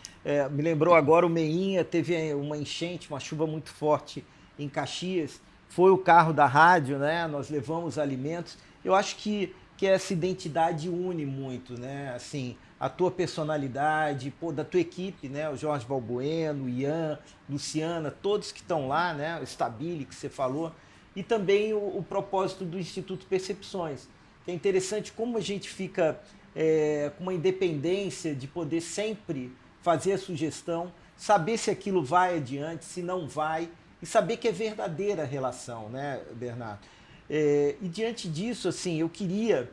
Me lembrou agora o Meinha, teve uma enchente, uma chuva muito forte em Caxias. Foi o carro da rádio, né? Nós levamos alimentos. Eu acho que essa identidade une muito, né? Assim, a tua personalidade, pô, da tua equipe, né? O Jorge Balbueno, o Ian, Luciana, todos que estão lá, né? O Stabile, que você falou. E também o propósito do Instituto Percepções, que é interessante como a gente fica com uma independência de poder sempre fazer a sugestão, saber se aquilo vai adiante, se não vai, e saber que é verdadeira a relação, né, Bernardo? E diante disso, assim, eu queria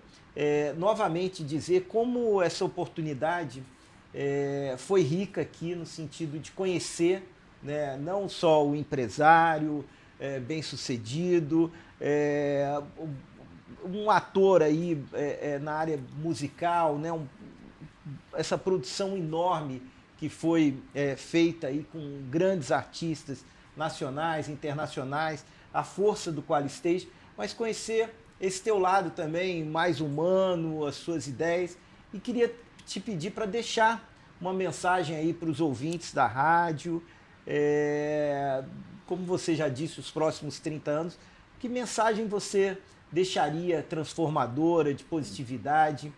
novamente dizer como essa oportunidade foi rica aqui no sentido de conhecer, né, não só o empresário bem-sucedido, um ator aí na área musical, né, essa produção enorme que foi feita aí com grandes artistas nacionais, internacionais, a força do QualiStage, mas conhecer esse teu lado também mais humano, as suas ideias, e queria te pedir para deixar uma mensagem aí para os ouvintes da rádio, como você já disse, os próximos 30 anos, que mensagem você deixaria transformadora, de positividade,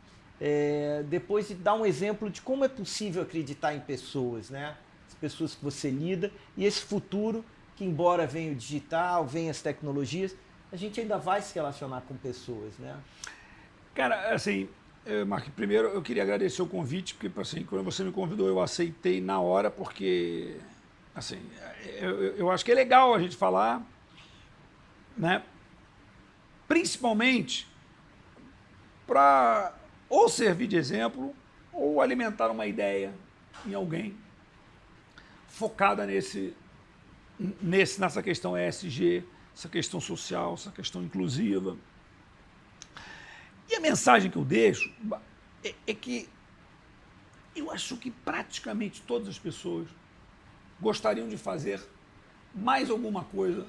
depois de dar um exemplo de como é possível acreditar em pessoas, né? As pessoas que você lida, e esse futuro que, embora venha o digital, venha as tecnologias, a gente ainda vai se relacionar com pessoas, né? Cara, assim, Mark, primeiro eu queria agradecer o convite, porque assim, quando você me convidou eu aceitei na hora, porque assim, eu acho que é legal a gente falar, né? Principalmente para ou servir de exemplo ou alimentar uma ideia em alguém focada nessa questão ESG, essa questão social, essa questão inclusiva. E a mensagem que eu deixo é que eu acho que praticamente todas as pessoas gostariam de fazer mais alguma coisa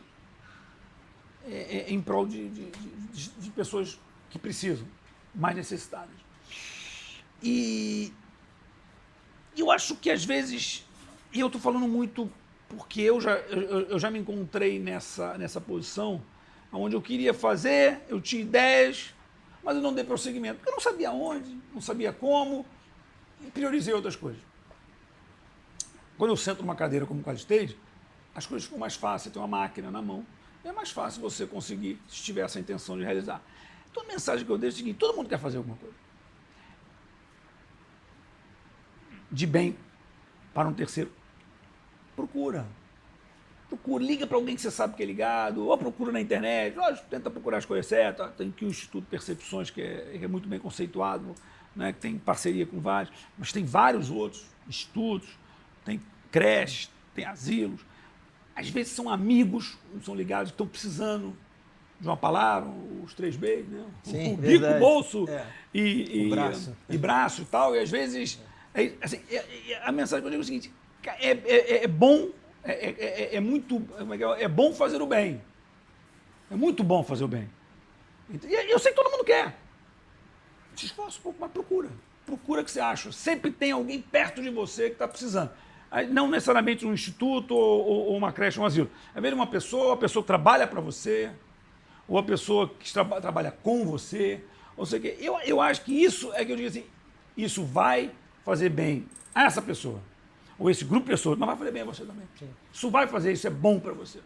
em prol de pessoas que precisam, mais necessitadas. E eu acho que às vezes, e eu estou falando muito porque eu já me encontrei nessa posição, onde eu queria fazer, eu tinha ideias, mas eu não dei prosseguimento, porque eu não sabia onde, não sabia como, e priorizei outras coisas. Quando eu sento numa cadeira como o QualiStage, as coisas ficam mais fáceis, você tem uma máquina na mão, é mais fácil você conseguir, se tiver essa intenção de realizar. Então a mensagem que eu deixo é o seguinte: todo mundo quer fazer alguma coisa de bem para um terceiro. Procura, liga para alguém que você sabe que é ligado, ou procura na internet, lógico, tenta procurar as coisas certas. Tem aqui o Instituto Percepções, que é muito bem conceituado, né, que tem parceria com vários, mas tem vários outros institutos, tem creches, tem asilos. Às vezes são amigos, são ligados, que estão precisando de uma palavra, os 3Bs, né? Sim, o bico, o bolso o braço. E braço e tal, e às vezes assim, a mensagem que eu digo é o seguinte: é bom, é bom fazer o bem. É muito bom fazer o bem. E eu sei que todo mundo quer. Se esforça um pouco, mas procura. Procura o que você acha. Sempre tem alguém perto de você que está precisando. Não necessariamente um instituto ou uma creche, um asilo. Às vezes a pessoa que trabalha para você, ou a pessoa que trabalha com você. Ou seja, eu acho que isso é que eu digo assim: isso vai fazer bem a essa pessoa. Ou esse grupo de pessoas, mas vai fazer bem a você também. Sim. Isso vai fazer, isso é bom para você.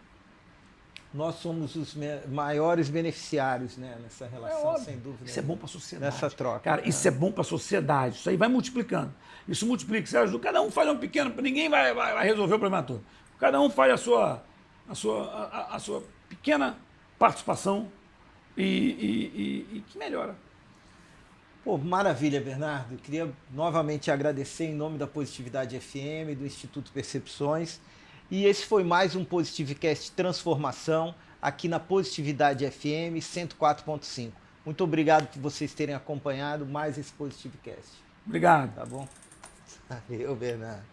Nós somos os maiores beneficiários, né, nessa relação, sem dúvida. Isso é bom para a sociedade. Nessa troca. Cara, isso é bom para a sociedade. Isso aí vai multiplicando. Isso multiplica. Você ajuda, cada um faz um pequeno, ninguém vai resolver o problema todo. Cada um faz a sua pequena participação e que melhora. Pô, maravilha, Bernardo. Queria novamente agradecer em nome da Positividade FM, do Instituto Percepções. E esse foi mais um Positivecast Transformação, aqui na Positividade FM 104.5. Muito obrigado por vocês terem acompanhado mais esse Positivecast. Obrigado. Tá bom? Valeu, Bernardo.